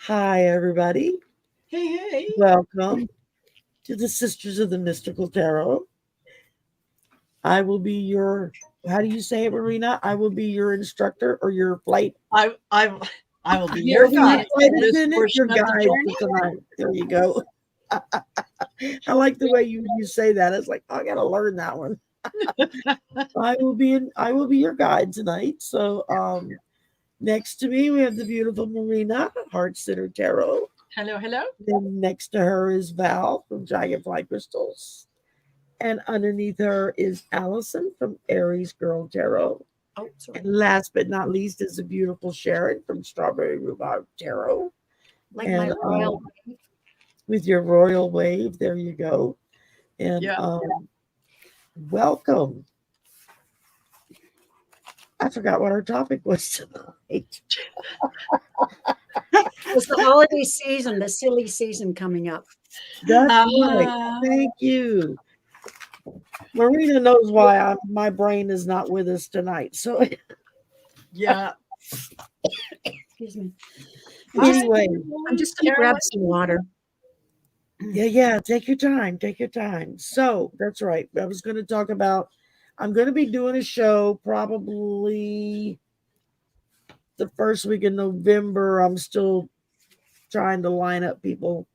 Hi, everybody. Hey, hey. Welcome to the Sisters of the Mystical Tarot. I will be your, how do you say it, Marina? I will be your instructor or your flight. I I I will be Your your guide flight for this attendant, your portion of the guide for journey. tonight. There you go. I like the way you say that. It's like, I gotta learn that one. I will be your guide tonight. So next to me we have the beautiful Marina, Heart Center Tarot. Hello, hello. Then next to her is Val from Dragonfly Crystals. And underneath her is Allison from Aries Girl Tarot. Oh, sorry. And last but not least is the beautiful Sharon from Strawberry Rhubarb Tarot. Like And my royal with your royal wave, there you go. And Yeah. welcome. I forgot what our topic was tonight. It's the holiday season, the silly season coming up. That's right. Ah. Thank you. Marina knows why my brain is not with us tonight. So Yeah. Excuse me. anyway, I'm just going to grab some water. yeah. Take your time. Take your time. So that's right. I was going to talk about. I'm going to be doing a show probably the first week in November. I'm still trying to line up people.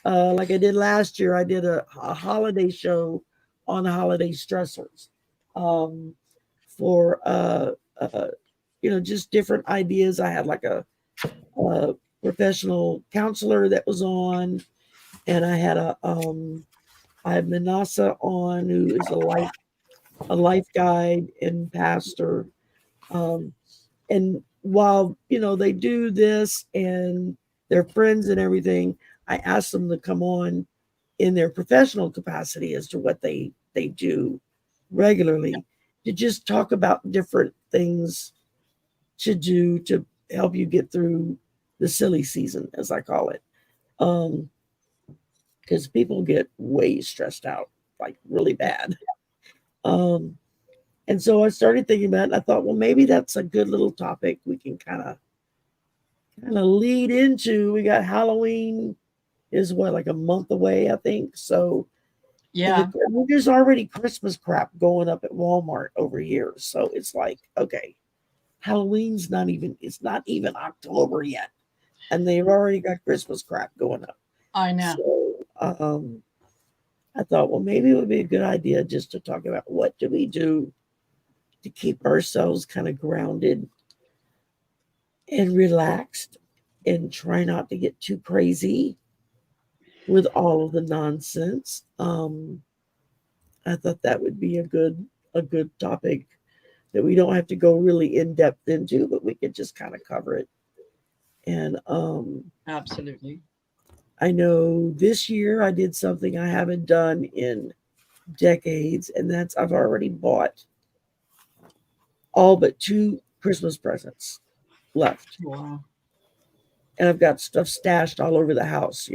Like I did last year, I did a holiday show on holiday stressors um, for just different ideas. I had like a professional counselor that was on, and I had Manasa on, who is a life guide and pastor. Um, and while they do this and they're friends and everything, I asked them to come on in their professional capacity as to what they do regularly, to just talk about different things to do to help you get through the silly season, as I call it. Because people get way stressed out, like really bad. Um, and so I started thinking about it, and I thought, well, maybe that's a good little topic we can kind of lead into. We got Halloween is what, like a month away, I think. So Yeah. there's already Christmas crap going up at Walmart over here. So it's like, okay, Halloween's it's not even October yet. And they've already got Christmas crap going up. I know. So I thought, well, maybe it would be a good idea just to talk about what do we do to keep ourselves kind of grounded and relaxed and try not to get too crazy with all of the nonsense. I thought that would be a good topic that we don't have to go really in depth into, but we could just kind of cover it. And Absolutely. I know this year I did something I haven't done in decades, and that's I've already bought all but 2 Christmas presents left. Wow. And I've got stuff stashed all over the house,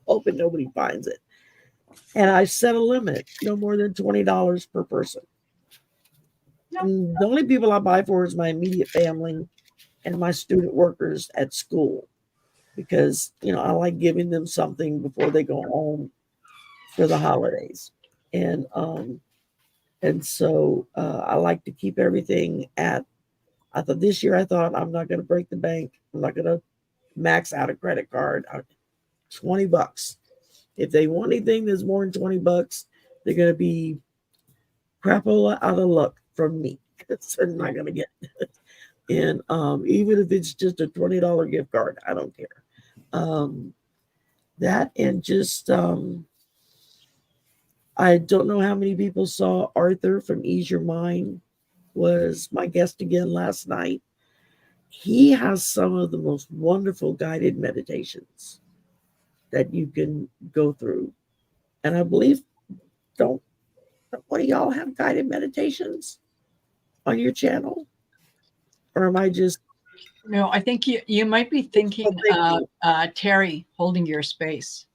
hoping nobody finds it. And I set a limit, no more than $20 per person. Yep. And the only people I buy for is my immediate family and my student workers at school, because I like giving them something before they go home for the holidays. And so I like to keep everything at. This year I thought I'm not going to break the bank. I'm not going to max out a credit card. $20. If they want anything that's more than $20, they're going to be crapola out of luck from me. They're not going to get it. And even if it's just a $20 gift card, I don't care. That and just I don't know how many people saw Arthur from Ease Your Mind was my guest again last night. He has some of the most wonderful guided meditations that you can go through. And I believe, don't one of y'all have guided meditations on your channel? Or am I just No, I think you might be thinking of Terry holding your space.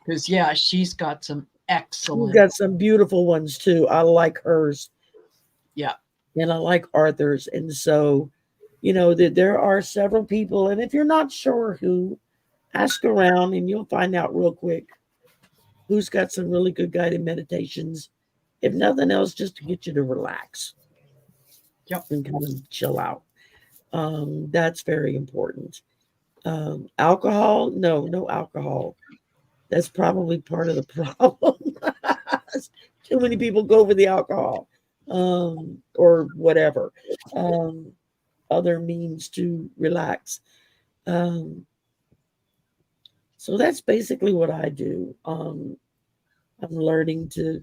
Because yeah, she's got some excellent. You've got some beautiful ones too. I like hers. Yeah. And I like Arthur's. And so you know, that there are several people, and if you're not sure who, ask around and you'll find out real quick who's got some really good guided meditations. If nothing else, just to get you to relax. Yep. And kind of chill out. That's very important. Alcohol, no alcohol. That's probably part of the problem. Too many people go for the alcohol, or whatever, other means to relax. Um, so that's basically what I do. I'm learning to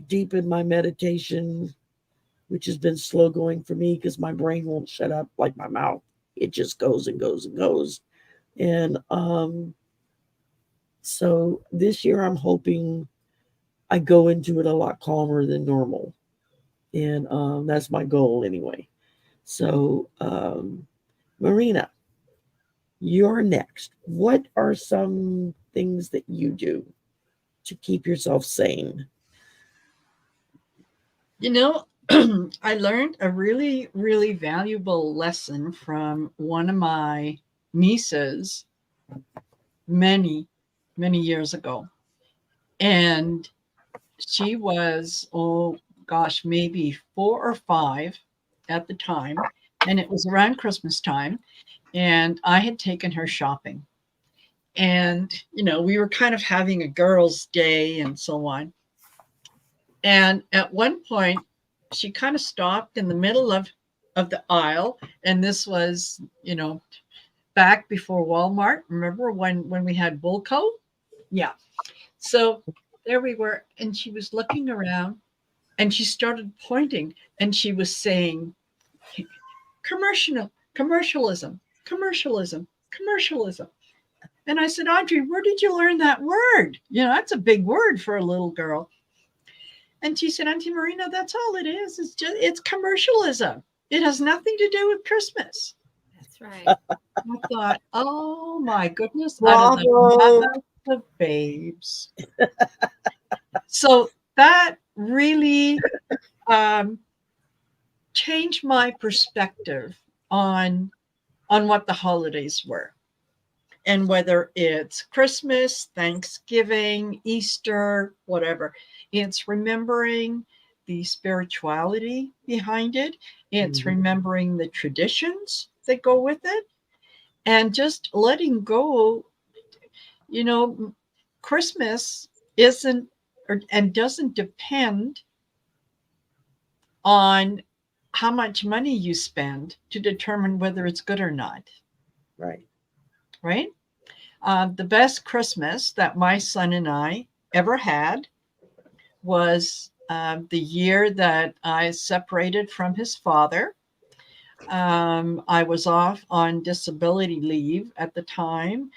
deepen my meditation, which has been slow going for me because my brain won't shut up like my mouth. It just goes and goes and goes. And so this year I'm hoping I go into it a lot calmer than normal. And that's my goal anyway. So, Marina, you're next. What are some things that you do to keep yourself sane? You know, I learned a really, really valuable lesson from one of my nieces many, many years ago. And she was, oh gosh, maybe 4 or 5 at the time. And it was around Christmas time. And I had taken her shopping. And, you know, we were kind of having a girls' day and so on. And at one point, she kind of stopped in the middle of the aisle. And this was, you know, back before Walmart. Remember when we had Bullco? Yeah. So there we were. And she was looking around and she started pointing and she was saying, commercialism, commercialism, commercialism. And I said, Audrey, where did you learn that word? You know, that's a big word for a little girl. And she said, Auntie Marina, that's all it is. It's commercialism. It has nothing to do with Christmas. That's right. I thought, oh my goodness, out of the Bravo. mouth of babes. So that really changed my perspective on what the holidays were. And whether it's Christmas, Thanksgiving, Easter, whatever, it's remembering the spirituality behind it. It's remembering the traditions that go with it and just letting go. You know, Christmas isn't and doesn't depend on how much money you spend to determine whether it's good or not. Right. Right? The best Christmas that my son and I ever had was the year that I separated from his father. I was off on disability leave at the time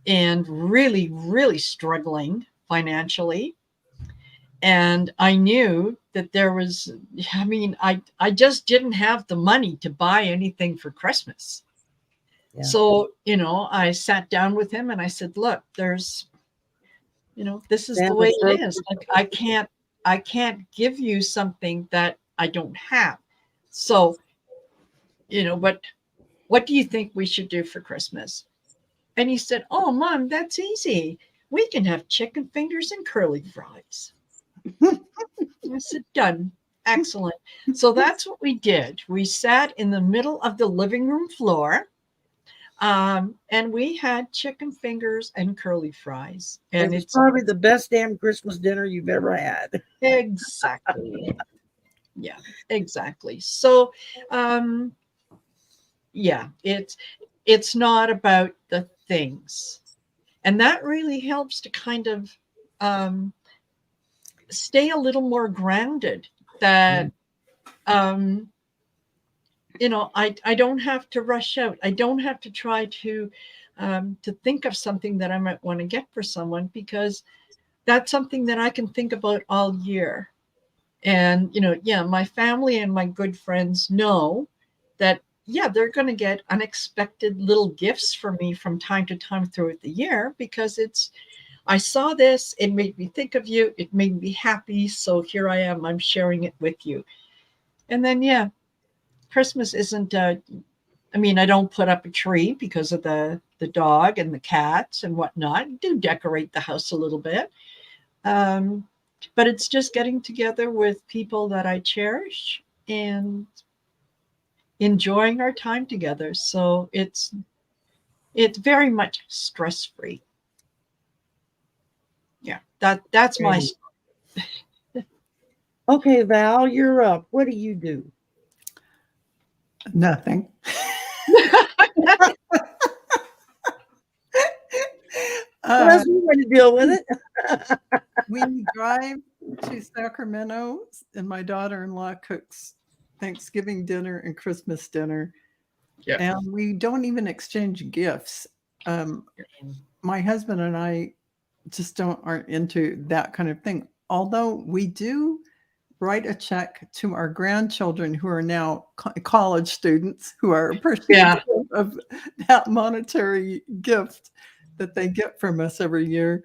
and really, really struggling financially. And I knew that there was, I mean, I just didn't have the money to buy anything for Christmas. Yeah. So, you know, I sat down with him and I said, look, there's, you know, this is the way it is. Like, I can't give you something that I don't have. So, you know, but what do you think we should do for Christmas? And he said, oh, Mom, that's easy. We can have chicken fingers and curly fries. I said, done. Excellent. So that's what we did. We sat in the middle of the living room floor. And we had chicken fingers and curly fries. And It's probably the best damn Christmas dinner you've ever had. exactly. Yeah, exactly. So, yeah, it's not about the things. And that really helps to kind of stay a little more grounded that you know, I don't have to rush out. I don't have to try to think of something that I might want to get for someone because that's something that I can think about all year. And, you know, yeah, my family and my good friends know that, yeah, they're going to get unexpected little gifts from me from time to time throughout the year because I saw this, it made me think of you, it made me happy. So here I am, I'm sharing it with you. And then, yeah, Christmas isn't I mean, I don't put up a tree because of the dog and the cats and whatnot. I do decorate the house a little bit. But it's just getting together with people that I cherish and enjoying our time together. So it's very much stress free. Yeah, that's my. Okay, Val, you're up. What do you do? Nothing. Well, that's one way to deal with it. We drive to Sacramento, and my daughter-in-law cooks Thanksgiving dinner and Christmas dinner. Yeah. And we don't even exchange gifts. My husband and I just aren't into that kind of thing. Although we do write a check to our grandchildren who are now college students who are appreciative of that monetary gift that they get from us every year.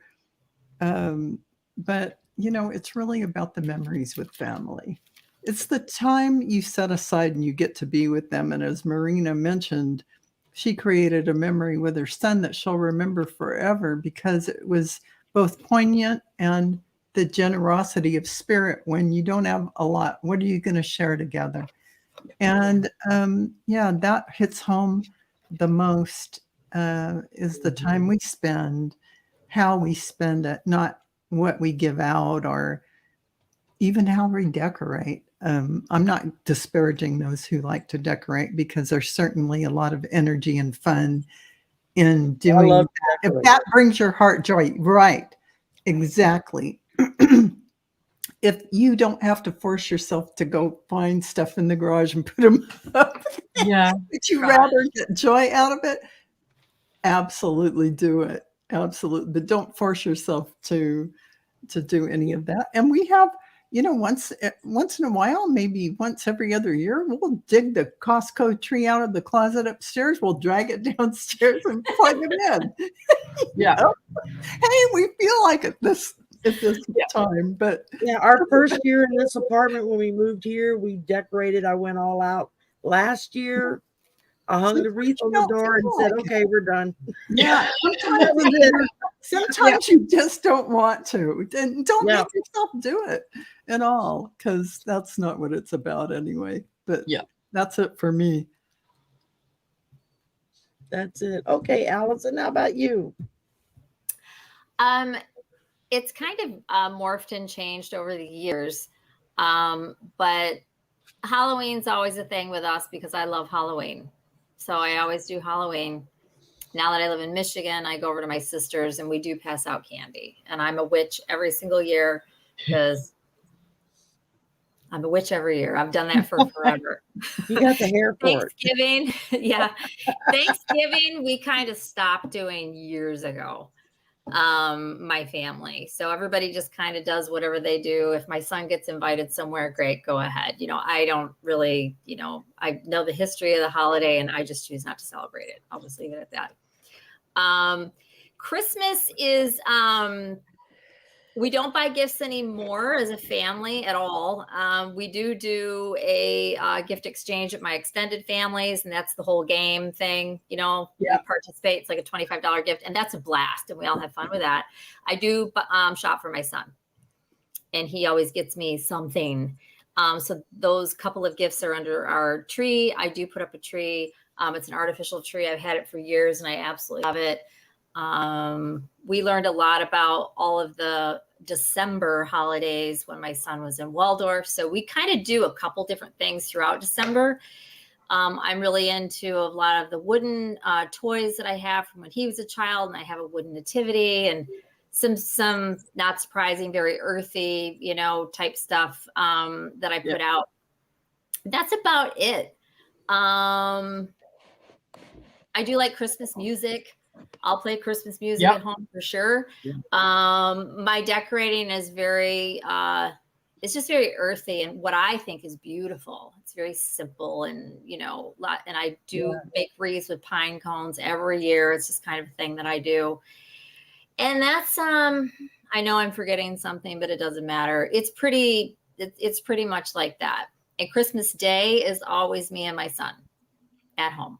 But, you know, it's really about the memories with family. It's the time you set aside and you get to be with them. And as Marina mentioned, she created a memory with her son that she'll remember forever because it was both poignant and the generosity of spirit. When you don't have a lot, what are you going to share together? And yeah, that hits home the most is the time we spend, how we spend it, not what we give out or even how we decorate. I'm not disparaging those who like to decorate because there's certainly a lot of energy and fun in doing that. If that brings your heart joy, right? Exactly. If you don't have to force yourself to go find stuff in the garage and put them up, would you rather get joy out of it? Absolutely do it. Absolutely. But don't force yourself to do any of that. And we have, you know, once in a while, maybe once every other year, we'll dig the Costco tree out of the closet upstairs. We'll drag it downstairs and plug it in. Yeah. Hey, we feel like it at this time. But yeah, our first year in this apartment when we moved here, we decorated. I went all out last year. I hung the wreath on the door and said, okay, we're done. Yeah. Sometimes you just don't want to. And don't make yourself do it at all, because that's not what it's about anyway. But that's it for me. That's it. Okay, Allison, how about you? It's kind of morphed and changed over the years. But Halloween's always a thing with us because I love Halloween. So I always do Halloween. Now that I live in Michigan, I go over to my sister's and we do pass out candy. And I'm a witch every single year because I'm a witch every year. I've done that for forever. You got the hair for Thanksgiving. Yeah. Thanksgiving, we kind of stopped doing years ago. My family. So everybody just kind of does whatever they do. If my son gets invited somewhere, great, go ahead. You know, I don't really, you know, I know the history of the holiday and I just choose not to celebrate it. I'll just leave it at that. Christmas is, we don't buy gifts anymore as a family at all. We do a gift exchange at my extended families, and that's the whole game thing. You know, we participate. It's like a $25 gift, and that's a blast, and we all have fun with that. I do shop for my son, and he always gets me something. So those couple of gifts are under our tree. I do put up a tree. It's an artificial tree. I've had it for years, and I absolutely love it. We learned a lot about all of the December holidays when my son was in Waldorf. So we kind of do a couple different things throughout December. I'm really into a lot of the wooden toys that I have from when he was a child, and I have a wooden nativity and some not surprising, very earthy, you know, type stuff that I put out. That's about it. I do like Christmas music. I'll play Christmas music at home for sure. My decorating is very, it's just very earthy and what I think is beautiful. It's very simple and, you know, and I do make wreaths with pine cones every year. It's just kind of a thing that I do. And that's, I know I'm forgetting something, but it doesn't matter. It's pretty much like that. And Christmas Day is always me and my son at home.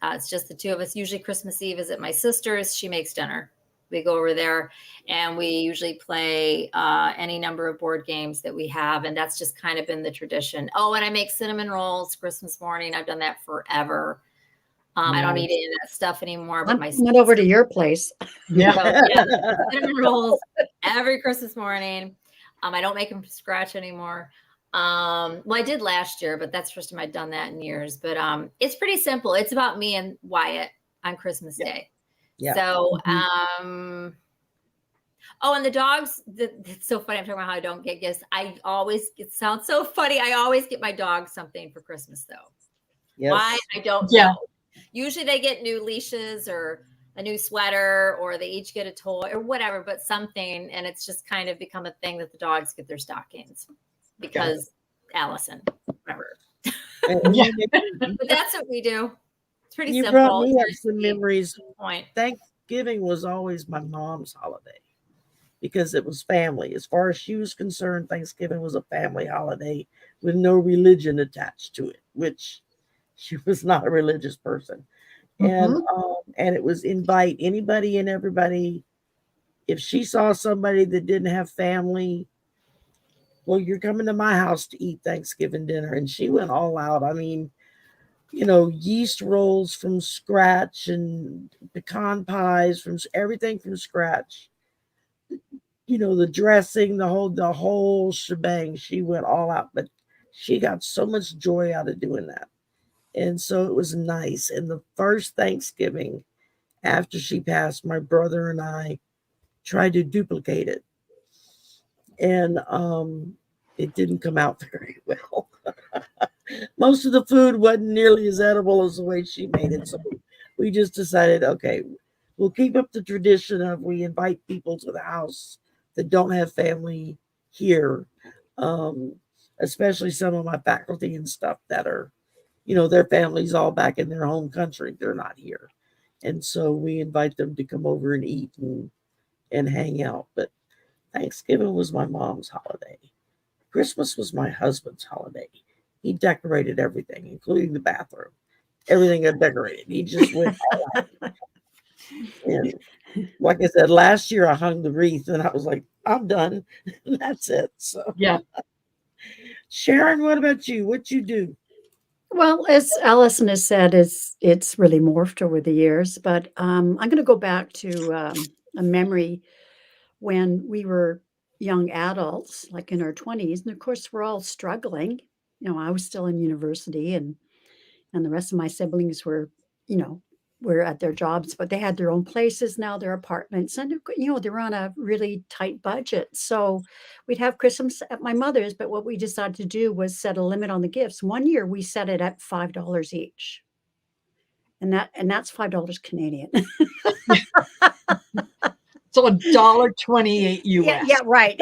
It's just the two of us. Usually Christmas Eve is at my sister's. She makes dinner. We go over there and we usually play any number of board games that we have. And that's just kind of been the tradition. Oh, and I make cinnamon rolls Christmas morning. I've done that forever. I don't eat any of that stuff anymore. But I'm my coming over to your place. Yeah. So, yeah, cinnamon rolls every Christmas morning. I don't make them from scratch anymore. Well, I did last year, but that's the first time I'd done that in years. But it's pretty simple. It's about me and Wyatt on Christmas Day. Yeah. So, oh, and the dogs, it's so funny. I'm talking about how I don't get gifts. It sounds so funny. I always get my dog something for Christmas, though. Yes. Why? I don't Yeah. know. Usually they get new leashes or a new sweater, or they each get a toy or whatever, but something. And it's just kind of become a thing that the dogs get their stockings because Allison, whatever. Yeah. But that's what we do. It's pretty You simple. brought me It's up very some sweet. memories. Point. Thanksgiving was always my mom's holiday because it was family. As far as she was concerned, Thanksgiving was a family holiday with no religion attached to it, which she was not a religious person. And it was invite anybody and everybody. If she saw somebody that didn't have family, well, you're coming to my house to eat Thanksgiving dinner. And she went all out. I mean, yeast rolls from scratch and pecan pies from everything from scratch. The dressing, the whole shebang. She went all out, but she got so much joy out of doing that. And so it was nice. And the first Thanksgiving after she passed, my brother and I tried to duplicate it. And it didn't come out very well. Most of the food wasn't nearly as edible as the way she made it. So we just decided, okay, we'll keep up the tradition of we invite people to the house that don't have family here, especially some of my faculty and stuff that are, their families all back in their home country. They're not here. And so we invite them to come over and eat and hang out. But Thanksgiving was my mom's holiday. Christmas was my husband's holiday. He decorated everything, including the bathroom. Everything got decorated. He just went all out. And like I said, last year I hung the wreath and I was like, I'm done. That's it. So Yeah. Sharon, what about you? What you do? Well, as Allison has said, it's really morphed over the years. But I'm going to go back to a memory when we were young adults, like in our 20s, and of course we're all struggling. I was still in university, and the rest of my siblings were at their jobs, but they had their own places now, their apartments, and they're on a really tight budget. So we'd have Christmas at my mother's, but what we decided to do was set a limit on the gifts. One year we set it at $5 each, and that's $5 Canadian. So $1.28 US. Yeah, right.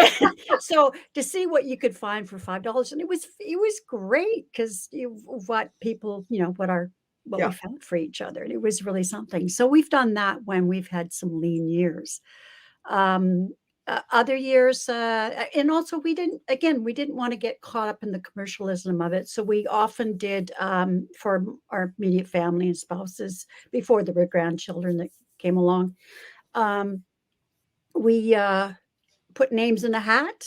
So to see what you could find for $5, and it was great because what people, what Yeah. we found for each other, and it was really something. So we've done that when we've had some lean years. Other years, and also we didn't want to get caught up in the commercialism of it. So we often did for our immediate family and spouses before there were grandchildren that came along. We put names in a hat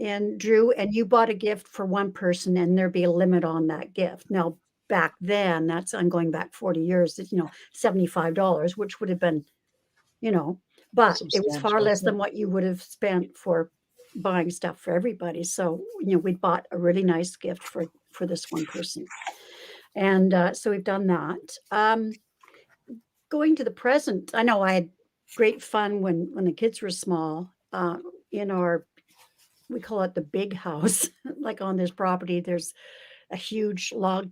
and drew, and you bought a gift for one person, and there'd be a limit on that gift. Now, back then, I'm going back 40 years, $75, which would have been, but it was far Substantial, less yeah. than what you would have spent for buying stuff for everybody. So, we bought a really nice gift for this one person. And so we've done that. Going to the present, I know I had great fun when the kids were small. In our, we call it the big house. Like on this property, there's a huge log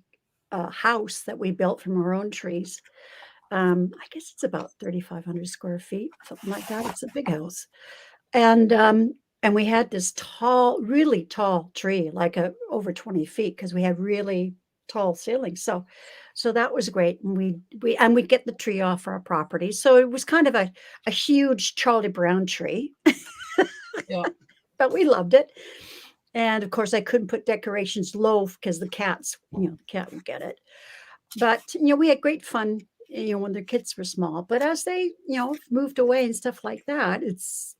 house that we built from our own trees. I guess it's about 3,500 square feet, something like that. It's a big house, and we had this tall, really tall tree, like over 20 feet, because we had really tall ceilings. So that was great. And we'd get the tree off our property. So it was kind of a huge Charlie Brown tree. Yeah. But we loved it. And of course, I couldn't put decorations low because the cats, the cat would get it. But we had great fun, when the kids were small. But as they, moved away and stuff like that, it's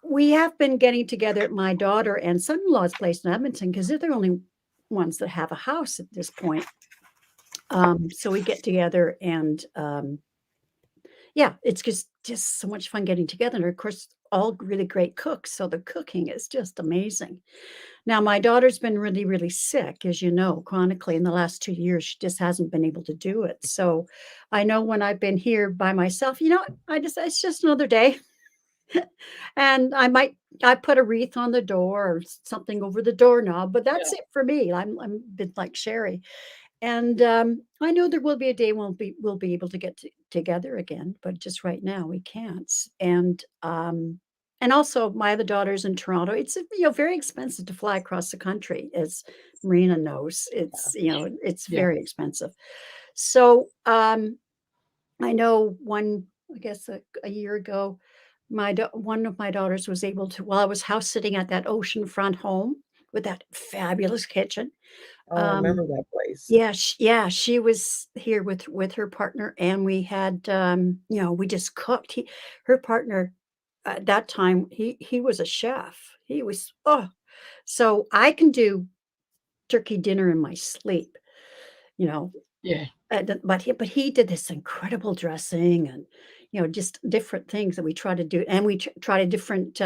we have been getting together at my daughter and son-in-law's place in Edmonton because they're the only ones that have a house at this point. So we get together and yeah, it's just so much fun getting together. And of course, all really great cooks. So the cooking is just amazing. Now, my daughter's been really, really sick, as you know, chronically in the last 2 years. She just hasn't been able to do it. So I know when I've been here by myself, it's just another day. And I put a wreath on the door or something over the doorknob, but that's it for me. I'm a bit like Shari. And I know there will be a day when we'll be able to get together again, but just right now we can't. And also my other daughter's in Toronto. It's very expensive to fly across the country, as Marina knows. It's Yeah. very expensive. So I know I guess a year ago, one of my daughters was able to, while I was house sitting at that oceanfront home with that fabulous kitchen. Oh, I Um, remember that place. yeah, she was here with her partner, and we had, we just cooked. Her partner at that time, he was a chef. He was, so I can do turkey dinner in my sleep, you know, Yeah. but he did this incredible dressing and, just different things that we try to do. And we tried a different,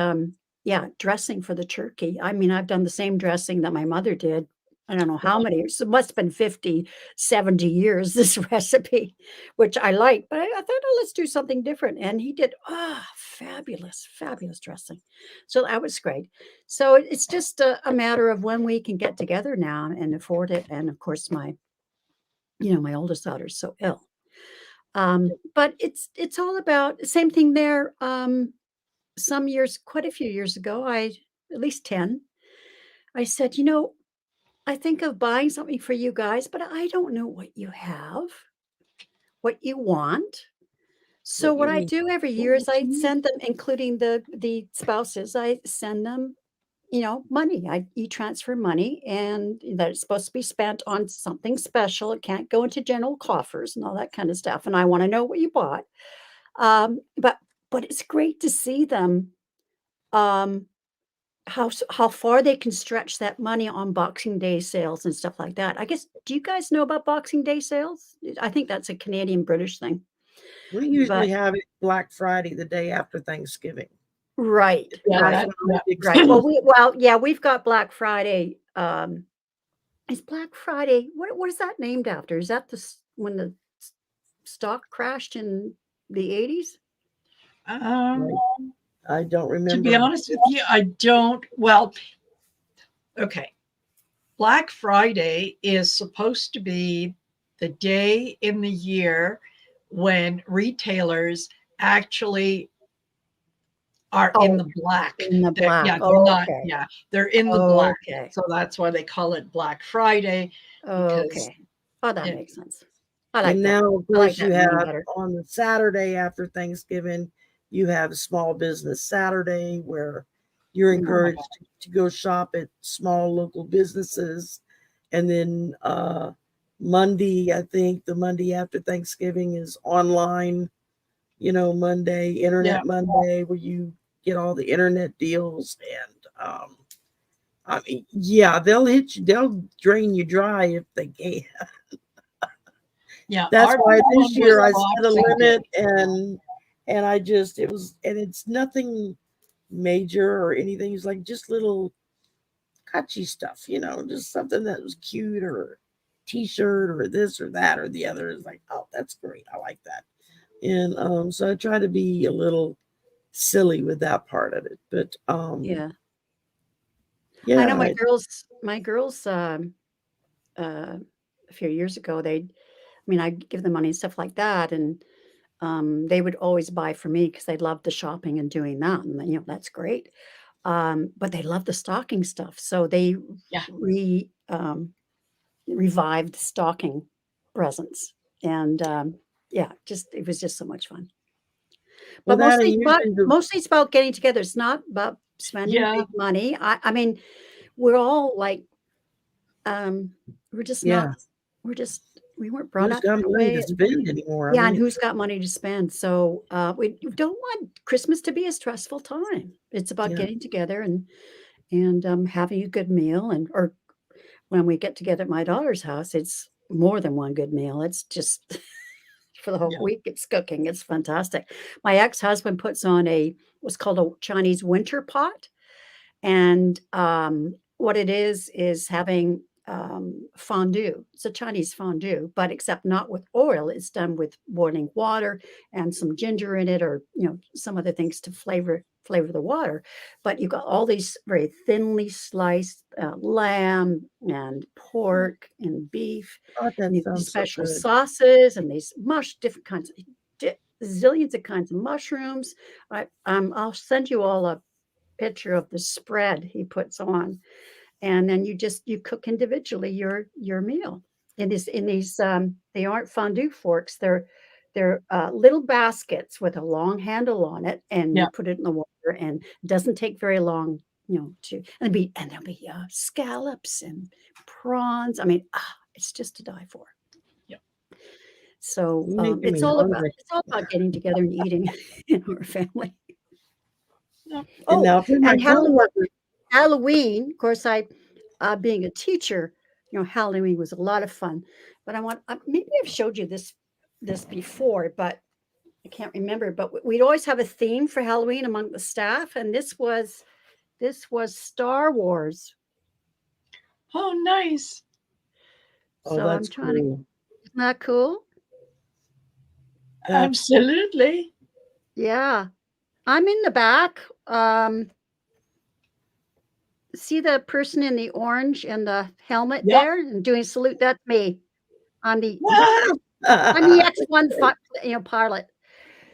dressing for the turkey. I mean, I've done the same dressing that my mother did. I don't know how many, it must have been 50, 70 years, this recipe, which I like, but I thought, oh, let's do something different. And he did, fabulous, fabulous dressing. So that was great. So it's just a matter of when we can get together now and afford it. And of course, my oldest daughter's so ill. But it's all about same thing there. Some years, quite a few years ago, at least 10, I said, I think of buying something for you guys, but I don't know what you have, what you want. So What what you I need. do every year is I send them, including the spouses, I send them money. I e-transfer money and that it's supposed to be spent on something special. It can't go into general coffers and all that kind of stuff. And I want to know what you bought. But it's great to see them um how far they can stretch that money on Boxing Day sales and stuff like that. I guess, do you guys know about Boxing Day sales? I think that's a Canadian British thing. We usually But have it Black Friday, the day after Thanksgiving. right, Yeah, right, that- That's when the big right. sales. Yeah, we've got Black Friday. Is Black Friday, what is that named after? Is that when the stock crashed in the 80s? Um, Right. I don't to remember. be honest with you, I don't. Well, okay. Black Friday is supposed to be the day in the year when retailers actually are in the black. In the black. Yeah, they're Oh, not. okay. Yeah, they're in the black. Okay. So that's why they call it Black Friday. Because Okay. Oh, that yeah. makes sense. I like And that. now, of I like course, that you name have better. on the Saturday after Thanksgiving, you have Small Business Saturday where you're Oh my encouraged to go shop at small local businesses. And then Monday, I think the Monday after Thanksgiving is online, Monday, Internet Monday, where you get all the internet deals. And I mean, yeah, they'll drain you dry if they can. Yeah, That's our why problem this year I with set a Boxing Day- limit and it's nothing major or anything. It's like just little catchy stuff, just something that was cute or t-shirt or this or that or the other. Is like, oh, that's great. I like that. And so I try to be a little silly with that part of it. But Yeah. yeah, I know my girls a few years ago, I'd give them money and stuff like that. And they would always buy for me because they loved the shopping and doing that. And that's great. But they love the stocking stuff. So they Yeah. revived stocking presents. And it was just so much fun. well, But that and usually mostly it's about getting together. It's not about spending Yeah. big money. I mean, we're all like, we're just Yeah. not, we weren't brought Who's up got that money way. to spend anymore? Yeah, and who's got money to spend? So we don't want Christmas to be a stressful time. It's about Yeah. getting together and having a good meal, and or when we get together at my daughter's house, it's more than one good meal. It's just for the whole Yeah. week. It's cooking. It's fantastic. My ex-husband puts on what's called a Chinese winter pot, and what it is having fondue. It's a Chinese fondue, but except not with oil. It's done with boiling water and some ginger in it, or some other things to flavor the water. But you've got all these very thinly sliced lamb and pork and beef, Oh, that and these sounds so special good. sauces, and these different kinds of zillions of kinds of mushrooms. I'll send you all a picture of the spread he puts on, and then you cook individually your meal in these they aren't fondue forks. They're little baskets with a long handle on it, and Yeah. you put it in the water, and it doesn't take very long, to and there'll be scallops and prawns. I mean, it's just to die for. Yeah. So You're making it's me all hungry. about getting together and eating in our family. Yeah. And now for my And coworkers, Halloween, of course, being a teacher, Halloween was a lot of fun. But maybe I've showed you this before, but I can't remember. But we'd always have a theme for Halloween among the staff, and this was Star Wars. Oh, nice. oh, So that's I'm trying to. cool. Isn't that cool? Absolutely. Yeah, I'm in the back. See the person in the orange and the helmet Yep. there and doing salute? That's me. I'm the That's X1 pilot.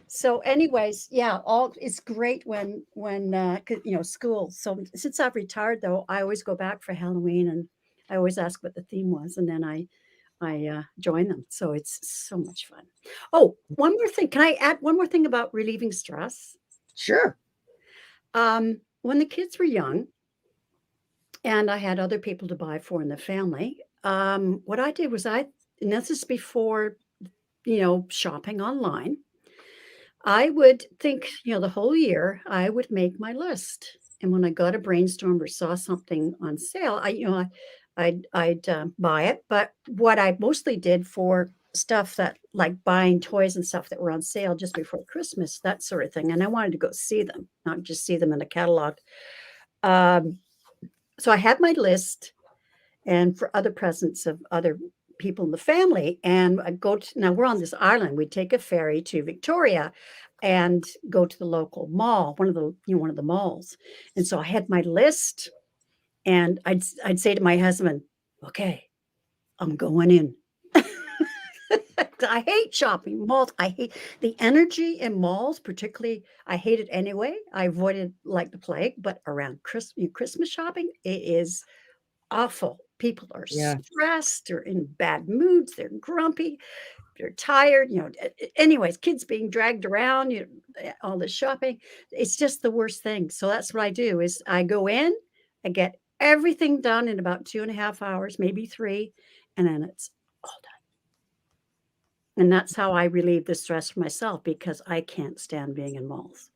So anyways, yeah, it's great when 'cause, school. So since I've retired though, I always go back for Halloween, and I always ask what the theme was, and then I join them. So it's so much fun. Oh, one more thing. Can I add one more thing about relieving stress? Sure. When the kids were young and I had other people to buy for in the family, what I did was and this is before, shopping online. I would think, the whole year I would make my list. And when I got a brainstorm or saw something on sale, I'd buy it. But what I mostly did for stuff that like buying toys and stuff that were on sale just before Christmas, that sort of thing. And I wanted to go see them, not just see them in a catalog. So I had my list, and for other presents of other people in the family. And I now we're on this island. We'd take a ferry to Victoria and go to the local mall, one of the malls. And so I had my list, and I'd say to my husband, okay, I'm going in. I hate shopping malls. I hate the energy in malls, particularly. I hate it anyway. I avoid it like the plague, but around Christmas shopping, it is awful. People are Yeah. stressed, they're in bad moods, they're grumpy, they're tired, anyways, kids being dragged around, all this shopping. It's just the worst thing. So that's what I do is I go in, I get everything done in about 2.5 hours, maybe 3, and then it's all done. And that's how I relieve the stress for myself, because I can't stand being in malls.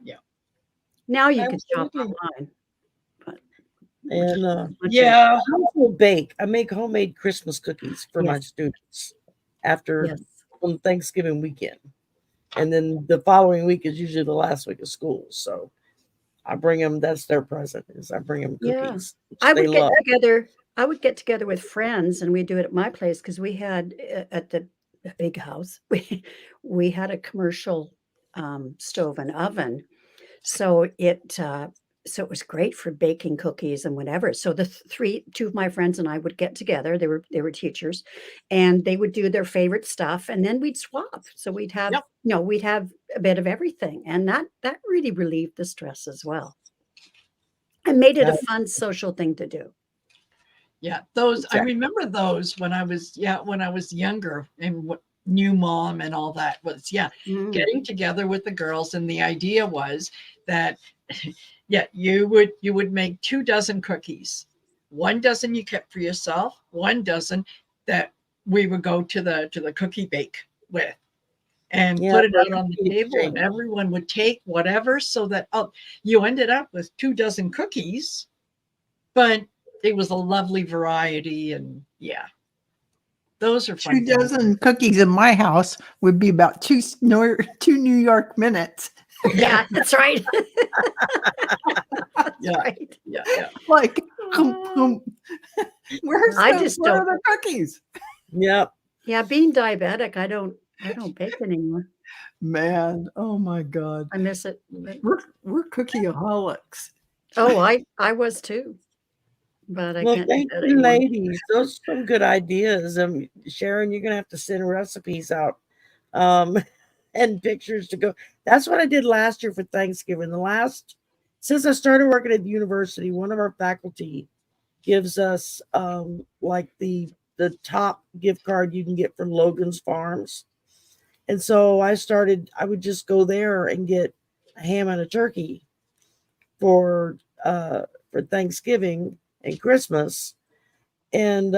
Yeah. Now you can shop Absolutely. online. And Yeah. I also bake. I make homemade Christmas cookies for my Yes. students after Yes. on Thanksgiving weekend. And then the following week is usually the last week of school. So I bring them, that's their present, is I bring them Yeah. cookies, which I they would get love. together. I would get together with friends, and we do it at my place because we had at the big house. We had a commercial stove and oven, so it was great for baking cookies and whatever. So the two of my friends and I would get together. They were teachers, and they would do their favorite stuff, and then we'd swap. So we'd have Yep. we'd have a bit of everything, and that really relieved the stress as well, and made it a fun social thing to do. Yeah, those I Exactly. remember those when I was younger, and new mom and all that was, Mm. getting together with the girls. And the idea was that, you would make 2 dozen cookies. 1 dozen you kept for yourself, 1 dozen that we would go to the cookie bake with and Yeah, put it out on the recipe table, and exchange. everyone would take whatever, so that you ended up with 2 dozen cookies, but it was a lovely variety. And those are fun 2 things. dozen cookies in my house would be about 2 New York minutes. Yeah, that's right. That's Yeah. right. Yeah. Like, where's I the, just where are don't. the cookies? Yep. Yeah, being diabetic, I don't bake anymore. Man, oh my God. I miss it. But- We're cookieaholics. oh, I was too, but I Well, can't do thank that you, anymore. ladies. Those are some good ideas. Sharon, you're gonna have to send recipes out, um, and pictures to go. That's what I did last year for Thanksgiving. Since I started working at the university, one of our faculty gives us like the top gift card you can get from Logan's Farms. And so I would just go there and get a ham and a turkey for Thanksgiving and Christmas. And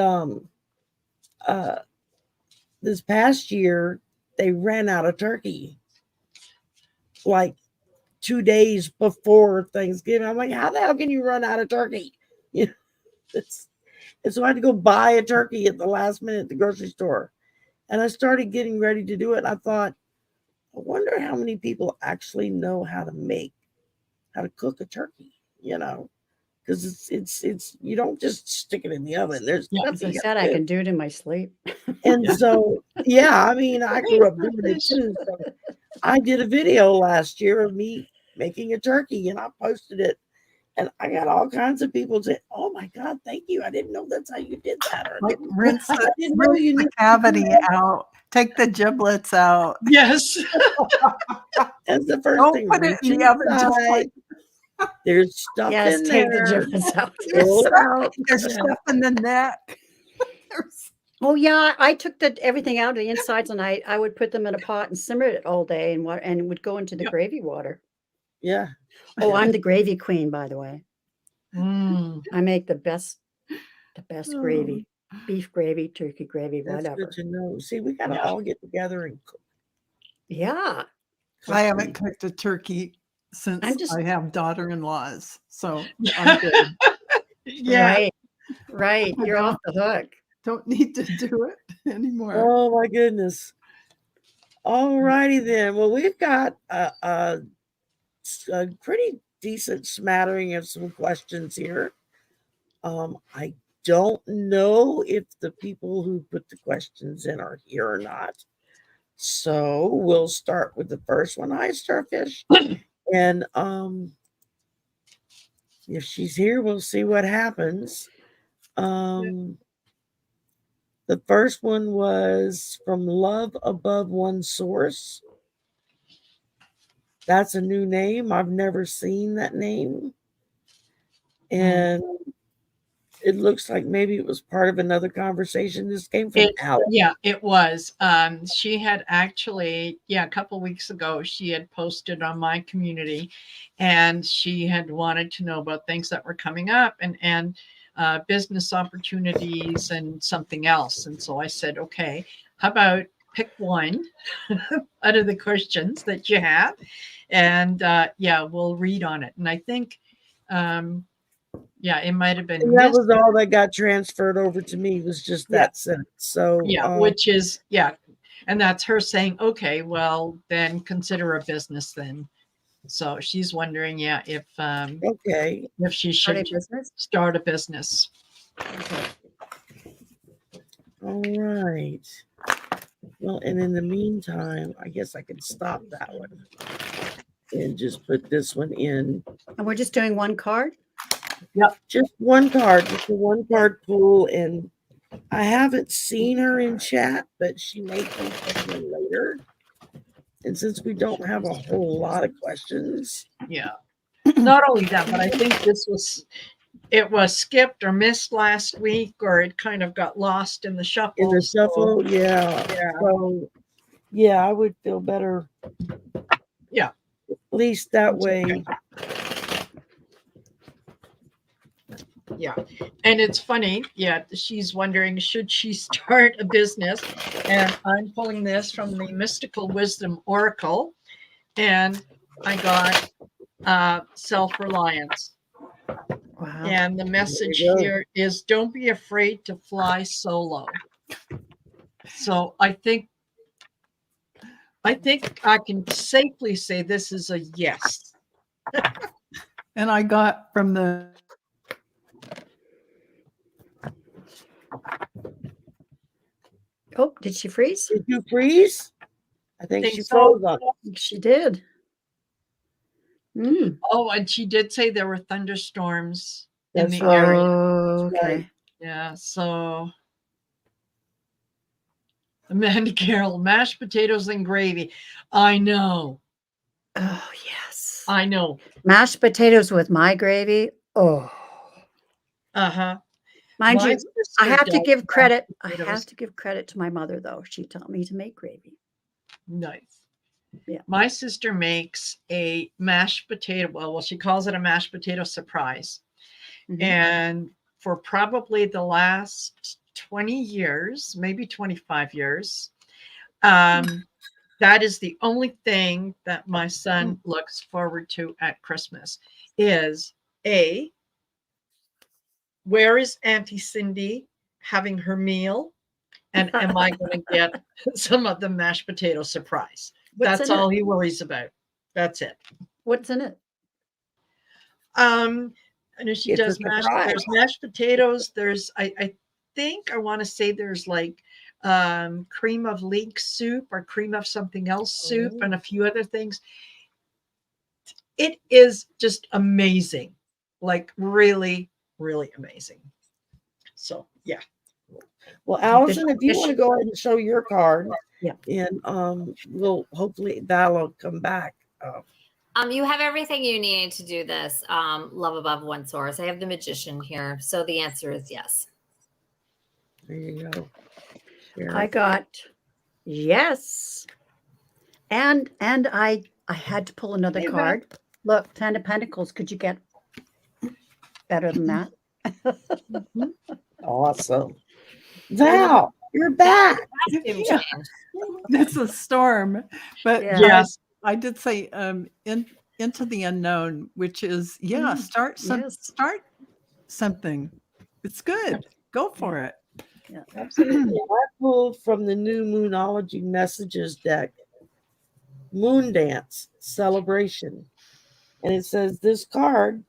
this past year they ran out of turkey like 2 days before Thanksgiving. I'm like, how the hell can you run out of turkey? You know, and so I had to go buy a turkey at the last minute at the grocery store. And I started getting ready to do it. And I thought, I wonder how many people actually know how to cook a turkey, because it's you don't just stick it in the oven. There's As I you said, I can do it in my sleep. And so, I mean, I grew up doing it too. So I did a video last year of me making a turkey, and I posted it, and I got all kinds of people saying, "Oh my God, thank you! I didn't know that's how you did that." Or, Like rinse I didn't know you the knew to do cavity that." out, take the giblets out. Yes. That's the first Don't thing. put it Reach in the oven just inside. like There's stuff Yes, in take the there. giblets out. Pull it out. there's Yeah. stuff in the neck. There's- Oh yeah, I took everything out of the insides, and I would put them in a pot and simmer it all day, and it would go into the Yep. gravy water. Yeah. Oh, I'm the gravy queen, by the way. Mm. I make the best Oh. gravy, beef gravy, turkey gravy, That's whatever. good to know. See, we got to Yeah. all get together and cook. Yeah, I haven't cooked a turkey since I'm just I have daughter-in-laws, so I'm good. Yeah. right. I You're off the hook. don't need to do it anymore. Oh my goodness. All righty then. Well, we've got a pretty decent smattering of some questions here. I don't know if the people who put the questions in are here or not. So we'll start with the first one. Hi, Starfish. And if she's here, we'll see what happens. The first one was from Love Above One Source. That's a new name. I've never seen that name. And it looks like maybe it was part of another conversation. This came from Alex. Yeah, it was. She had actually, a couple weeks ago, she had posted on my community, and she had wanted to know about things that were coming up and business opportunities and something else. And so I said, okay, how about pick one out of the questions that you have, and we'll read on it. And I think, it might have been. And that was all that got transferred over to me was just that sentence. So which is and that's her saying, okay, well then consider a business then. So she's wondering, if she should start a business. Okay. All right. Well, and in the meantime, I guess I can stop that one and just put this one in. And we're just doing one card? Yep. Just one card, just a one card pool. And I haven't seen her in chat, but she may come in later. And since we don't have a whole lot of questions. Yeah. Not only that, but I think it was skipped or missed last week, or it kind of got lost in the shuffle. In the shuffle, yeah. So Yeah, I would feel better. Yeah. At least that way. Yeah. And it's funny. Yeah. She's wondering, should she start a business? And I'm pulling this from the Mystical Wisdom Oracle. And I got self-reliance. Wow. And the message There you go. here is don't be afraid to fly solo. So I think I can safely say this is a yes. And I got from the Oh, did she freeze? Did you freeze? I think Think she so. froze on. I think she did. Mm. Oh, and she did say there were thunderstorms in That's the right. area. Oh, That's right. okay. Yeah, so Amanda Carroll, mashed potatoes and gravy. I know. Oh, yes. I know. Mashed potatoes with my gravy. Oh, Uh-huh. mind My you, I sister have to does give mashed credit. I potatoes. have to give credit to my mother, though. She taught me to make gravy. Nice. Yeah. My sister makes a mashed potato. Well, she calls it a mashed potato surprise. Mhm. And for probably the last 20 years, maybe 25 years, that is the only thing that my son looks forward to at Christmas is where is Auntie Cindy having her meal? And am I going to get some of the mashed potato surprise? What's That's in all it? he worries about. That's it. What's in it? I know she It's a does surprise. there's mashed potatoes. There's I think I want to say there's like cream of leek soup or cream of something else soup and a few other things. It is just amazing. Like really, really amazing. So yeah. Well, Allison, if you Does want to she- go ahead and show your card, Yeah. and we'll hopefully that'll come back. You have everything you need to do this. Love above one source. I have the magician here. So the answer is yes. There you go. Share I it. got yes, and I had to pull another Hey, card. Look, Ten of Pentacles. Could you get better than that? Awesome. Val, you're back. Costume Yeah. change. it's a storm, but Yeah. Yes. I did say into the unknown, which is start Yes. something. It's good. Go for it. Yeah. Absolutely. I pulled from the new Moonology Messages deck, Moon Dance Celebration. And it says this card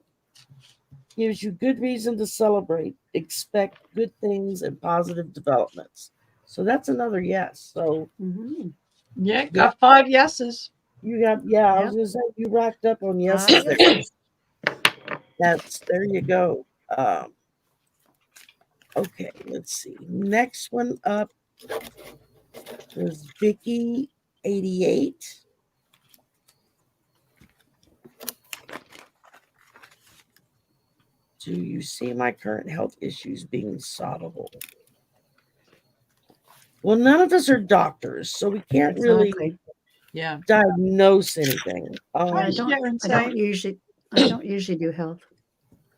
gives you good reason to celebrate, expect good things and positive developments. So that's another yes. So Mhm. Yeah, got 5 yeses. you got, I was gonna say you racked up on yeses there. Yes. There you go. Okay, let's see. Next one up was Vicky 88. Do you see my current health issues being solvable? Well, none of us are doctors, so we can't really Exactly. Yeah. diagnose anything. Hi, I Sharon. don't usually do health.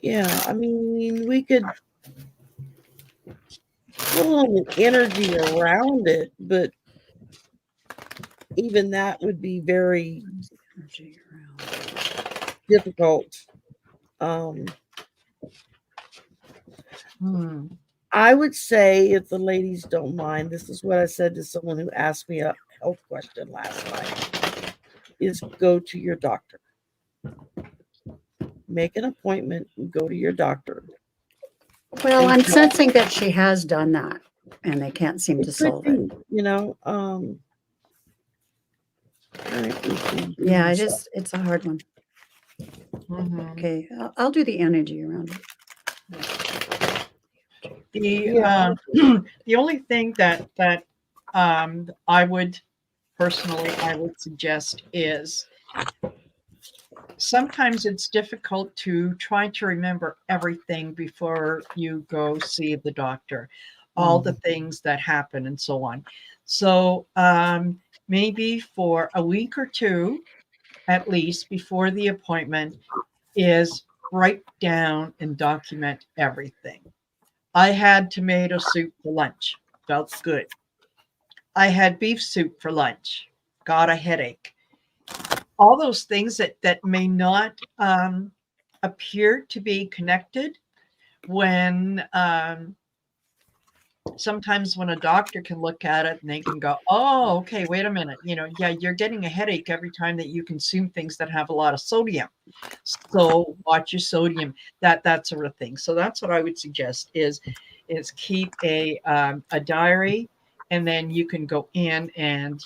Yeah, I mean, we could put a little energy around it, but even that would be very difficult. I would say, if the ladies don't mind, this is what I said to someone who asked me a health question last night, is go to your doctor. Make an appointment and go to your doctor. Well, I'm sensing that she has done that, and they can't seem to It could solve it. be, you know. Current issues Yeah, being it's a hard one. Mhm. Okay, I'll do the energy around it. The only thing that I would suggest is sometimes it's difficult to try to remember everything before you go see the doctor. all the things that happen and so on. So maybe for a week or two, at least before the appointment, is write down and document everything. I had tomato soup for lunch. Felt good. I had beef soup for lunch. Got a headache. All those things that may not appear to be connected when sometimes when a doctor can look at it and they can go, oh, okay, wait a minute. Yeah, you're getting a headache every time that you consume things that have a lot of sodium. So watch your sodium, that sort of thing. So that's what I would suggest is keep a diary, and then you can go in and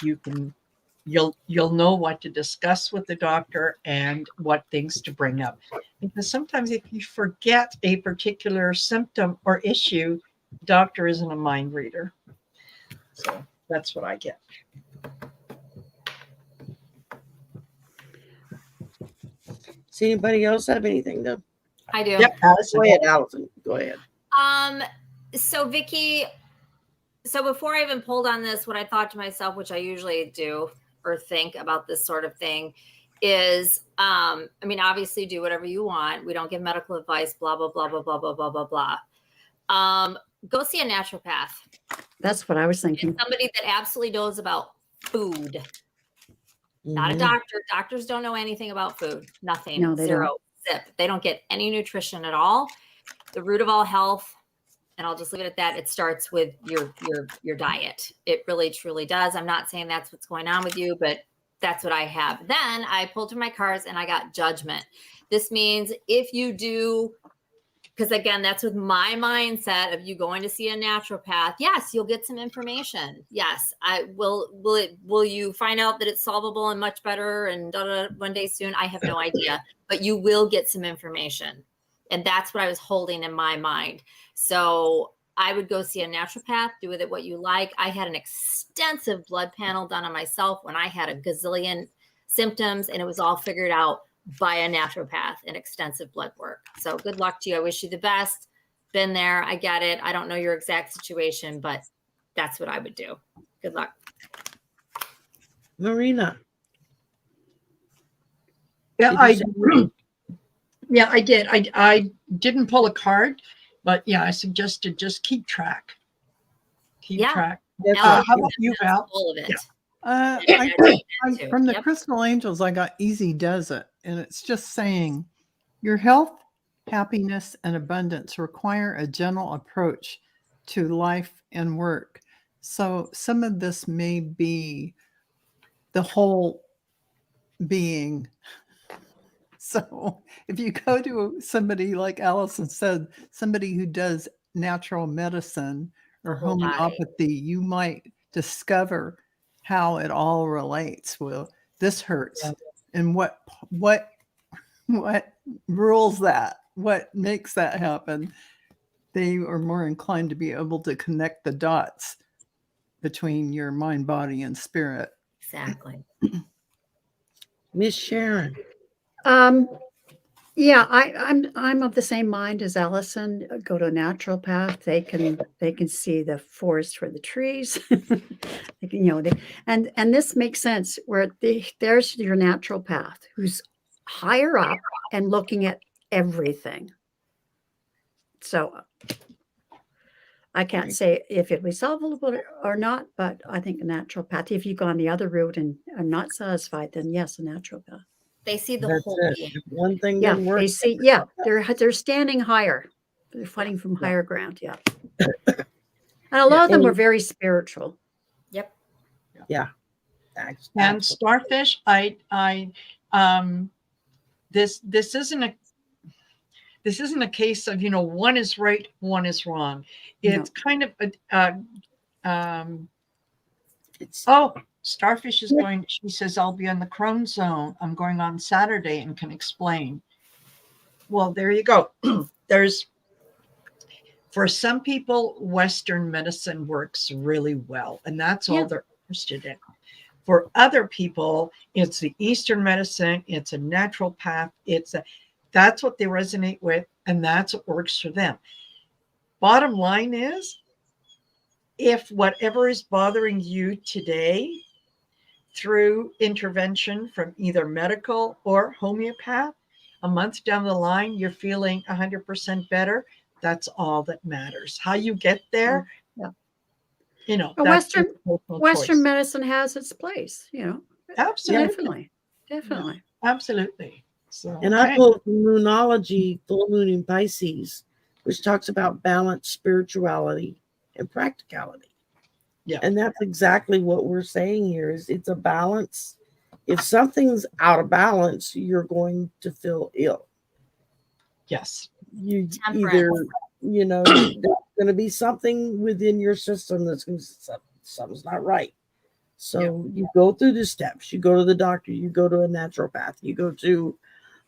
you'll know what to discuss with the doctor and what things to bring up. Because sometimes if you forget a particular symptom or issue, doctor isn't a mind reader. So that's what I get. Does anybody else have anything to? I do. Yep, Allison. Go ahead, Allison. Go ahead. So Vicki, so before I even pulled on this, what I thought to myself, which I usually do or think about this sort of thing, is, I mean, obviously do whatever you want. We don't give medical advice, blah, blah, blah, blah, blah, blah, blah, blah, blah. Go see a naturopath. That's what I was thinking. It's somebody that absolutely knows about food. Not a doctor. Doctors don't know anything about food. Nothing. No, they Zero. Zip. They don't get any nutrition at all. The root of all health, and I'll just leave it at that, it starts with your diet. It really truly does. I'm not saying that's what's going on with you, but that's what I have. Then I pulled through my cards and I got judgment. This means if you do, because again, that's with my mindset of you going to see a naturopath. Yes, you'll get some information. Yes, I will. Will you find out that it's solvable and much better and one day soon? I have no idea, but you will get some information. And that's what I was holding in my mind. So I would go see a naturopath, do with it what you like. I had an extensive blood panel done on myself when I had a gazillion symptoms, and it was all figured out by a naturopath and extensive blood work. So good luck to you. I wish you the best. Been there. I get it. I don't know your exact situation, but that's what I would do. Good luck. Marina. Yeah, I did. I didn't pull a card, but yeah, I suggested just keep track. Keep track. How about you, Val? All of it. Yeah. From the Crystal Angels, I got Easy Does It. And it's just saying your health, happiness, and abundance require a gentle approach to life and work. So some of this may be the whole being. So if you go to somebody, like Allison said, somebody who does natural medicine or homeopathy, you might discover how it all relates. Well, this hurts. And what rules that? What makes that happen? They are more inclined to be able to connect the dots between your mind, body, and spirit. Exactly. Miss Sharon. Yeah, I'm of the same mind as Allison. Go to a naturopath. They can see the forest for the trees. They can, and this makes sense where there's your naturopath who's higher up and looking at everything. So I can't say if it was solvable or not, but I think a naturopath. If you've gone the other route and are not satisfied, then yes, a naturopath. They see the whole being. One thing Yeah, didn't work. they see. They're standing higher. They're fighting from higher ground. Yeah, and a lot of them are very spiritual. Yep. Yeah. And starfish, this isn't a case of one is right, one is wrong. It's kind of Starfish is going, she says, I'll be on the Crohn zone. I'm going on Saturday and can explain. Well, there you go. For some people, Western medicine works really well, and that's all they're interested in. For other people, it's the Eastern medicine, it's a natural path, that's what they resonate with, and that's what works for them. Bottom line is, if whatever is bothering you today, through intervention from either medical or homeopath, a month down the line, you're feeling 100% better. That's all that matters. How you get there, Yeah. that's Western just a personal Western choice. medicine has its place, Absolutely. definitely. Absolutely. So, And I pulled from Moonology, Full Moon in Pisces, which talks about balance, spirituality, and practicality. Yeah. And that's exactly what we're saying here is it's a balance. If something's out of balance, you're going to feel ill. Yes. You Temperance. either, there's going to be something within your system that's going to something's not right. So you go through the steps. You go to the doctor. You go to a naturopath. You go to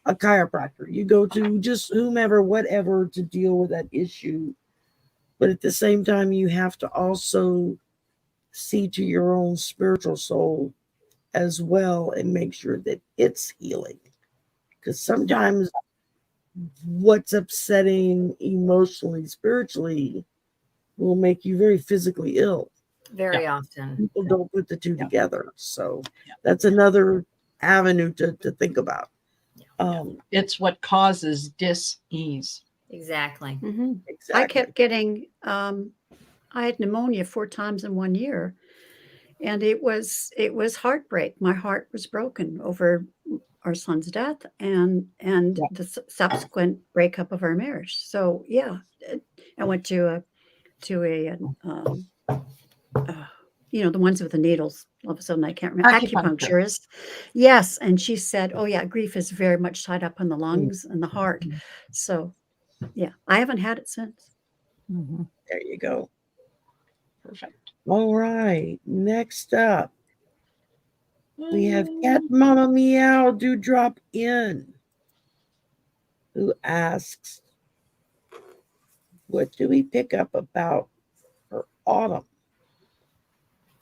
a chiropractor. You go to just whomever, whatever, to deal with that issue. But at the same time, you have to also see to your own spiritual soul as well and make sure that it's healing. Because sometimes what's upsetting emotionally, spiritually, will make you very physically ill. Very often. People don't put the two together. So that's another avenue to think about. It's what causes dis-ease. Exactly. Exactly. I kept getting, I had pneumonia 4 times in 1 year, and it was heartbreak. My heart was broken over our son's death and the subsequent breakup of our marriage. So I went to a the ones with the needles. All of a sudden, I can't remember. Acupuncturist. Yes, and she said, "Oh yeah, grief is very much tied up in the lungs and the heart." So, I haven't had it since. There you go. Perfect. All right. Next up, we have Cat Mama Meow Dewdrop In, who asks, what do we pick up about for autumn?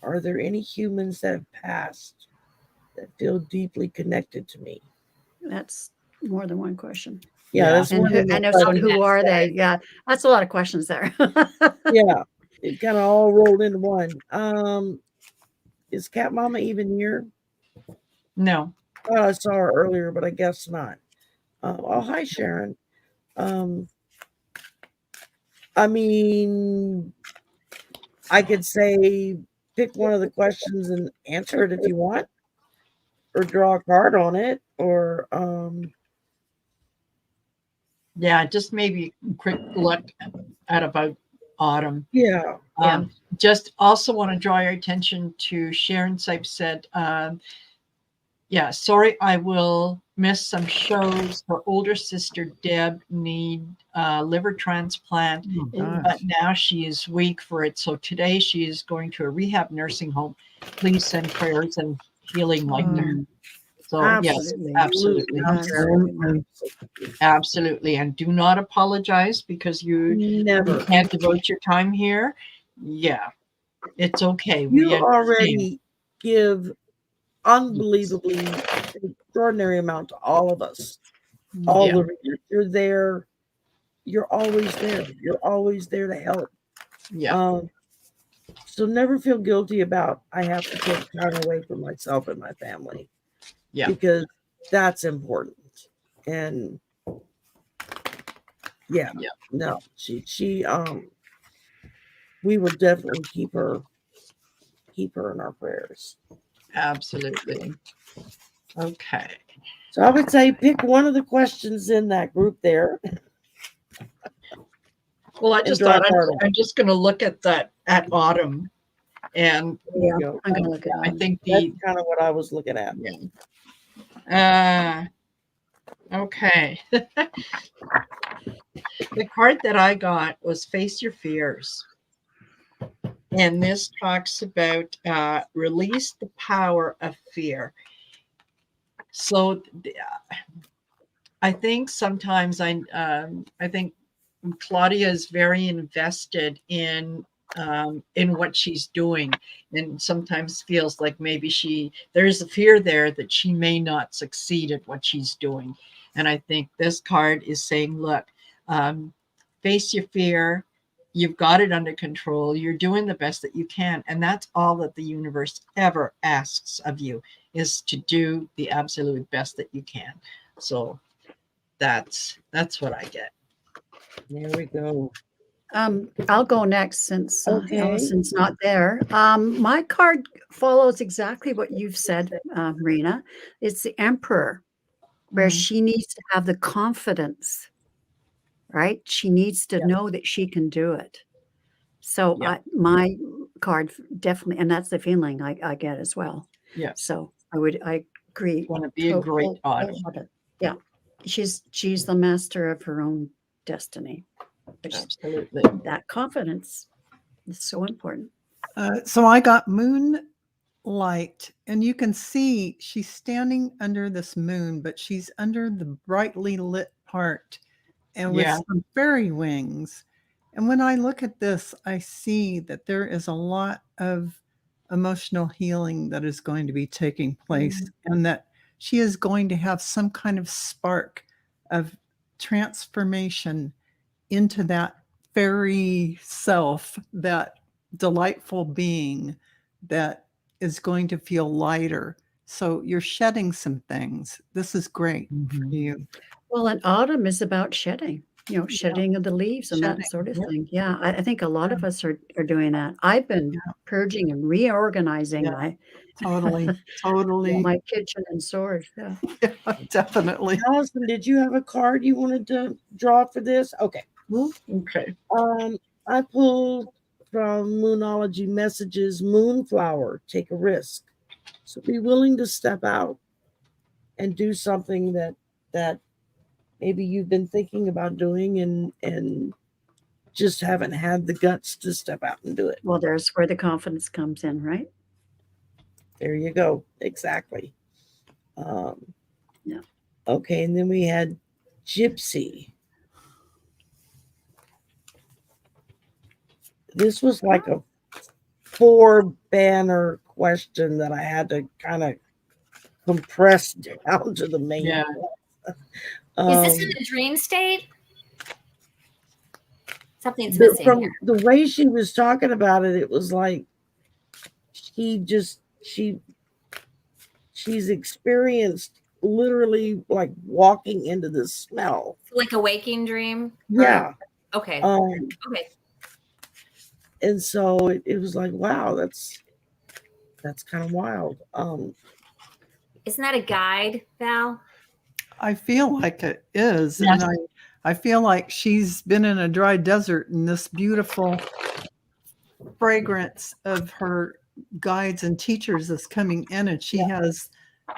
Are there any humans that have passed that feel deeply connected to me? That's more than one question. Yeah, that's And one who, of the I know someone. questions. Who are they? Yeah, that's a lot of questions there. Yeah, it kind of all rolled into one. Is Cat Mama even here? No. Oh, I saw her earlier, but I guess not. Oh, hi, Sharon. I mean, I could say pick one of the questions and answer it if you want, or draw a card on it, or just maybe a quick look at about autumn. yeah. Just also want to draw your attention to Sharon Sipe said, sorry, I will miss some shows. Her older sister Deb need liver transplant, but now she is weak for it. So today she is going to a rehab nursing home. Please send prayers and healing light there. So Absolutely. yes, absolutely. Absolutely. And do not apologize because you can't devote your time here. Yeah, it's okay. You already give unbelievably extraordinary amount to all of us. All the readers. You're there. You're always there. You're always there to help. Yeah. So never feel guilty about I have to take time away from myself and my family. Yeah. Because that's important. And no, she we will definitely keep her in our prayers. Absolutely. Okay. So I would say pick one of the questions in that group there. Well, I just thought I'm just going to look at that at autumn, and I'm going to look at. I think that's kind of what I was looking at. Yeah. Okay. The card that I got was Face Your Fears. And this talks about release the power of fear. So I think sometimes I think Claudia is very invested in what she's doing, and sometimes feels like maybe there's a fear there that she may not succeed at what she's doing. And I think this card is saying, look, face your fear, you've got it under control. You're doing the best that you can. And that's all that the universe ever asks of you, is to do the absolute best that you can. So that's what I get. There we go. I'll go next since Okay. Allison's not there. My card follows exactly what you've said, Marina. It's the Emperor, where she needs to have the confidence, right? She needs to know that she can do it. So Yeah. my card definitely, and that's the feeling I get as well. Yeah. So I agree. Want to be a great autumn. Yeah, she's the master of her own destiny. Which, Absolutely. that confidence is so important. So I got moonlight, and you can see she's standing under this moon, but she's under the brightly lit part and with some fairy wings. And when I look at this, I see that there is a lot of emotional healing that is going to be taking place, and that she is going to have some kind of spark of transformation into that fairy self, that delightful being that is going to feel lighter. So you're shedding some things. This is great for you. Well, and autumn is about shedding, shedding of the leaves and that sort of thing. Yeah, I think a lot of us are doing that. I've been purging and reorganizing Totally. my kitchen and storage. Yeah. Definitely. Allison, did you have a card you wanted to draw for this? Okay. Okay. I pulled from Moonology Messages, Moonflower, take a risk. So be willing to step out and do something that maybe you've been thinking about doing and just haven't had the guts to step out and do it. Well, there's where the confidence comes in, right? There you go. Exactly. Yeah. Okay, and then we had Gypsy. This was like a 4-banner question that I had to kind of compress down to the main. Yeah. Is this in the dream state? Something's But missing from here. the way she was talking about it, it was like she's experienced literally like walking into the smell. Like a waking dream? Yeah. Okay. Okay. And so it was like, wow, that's kind of wild. Isn't that a guide, Val? I feel like it is. Yes. And I feel like she's been in a dry desert, and this beautiful fragrance of her guides and teachers is coming in, and she has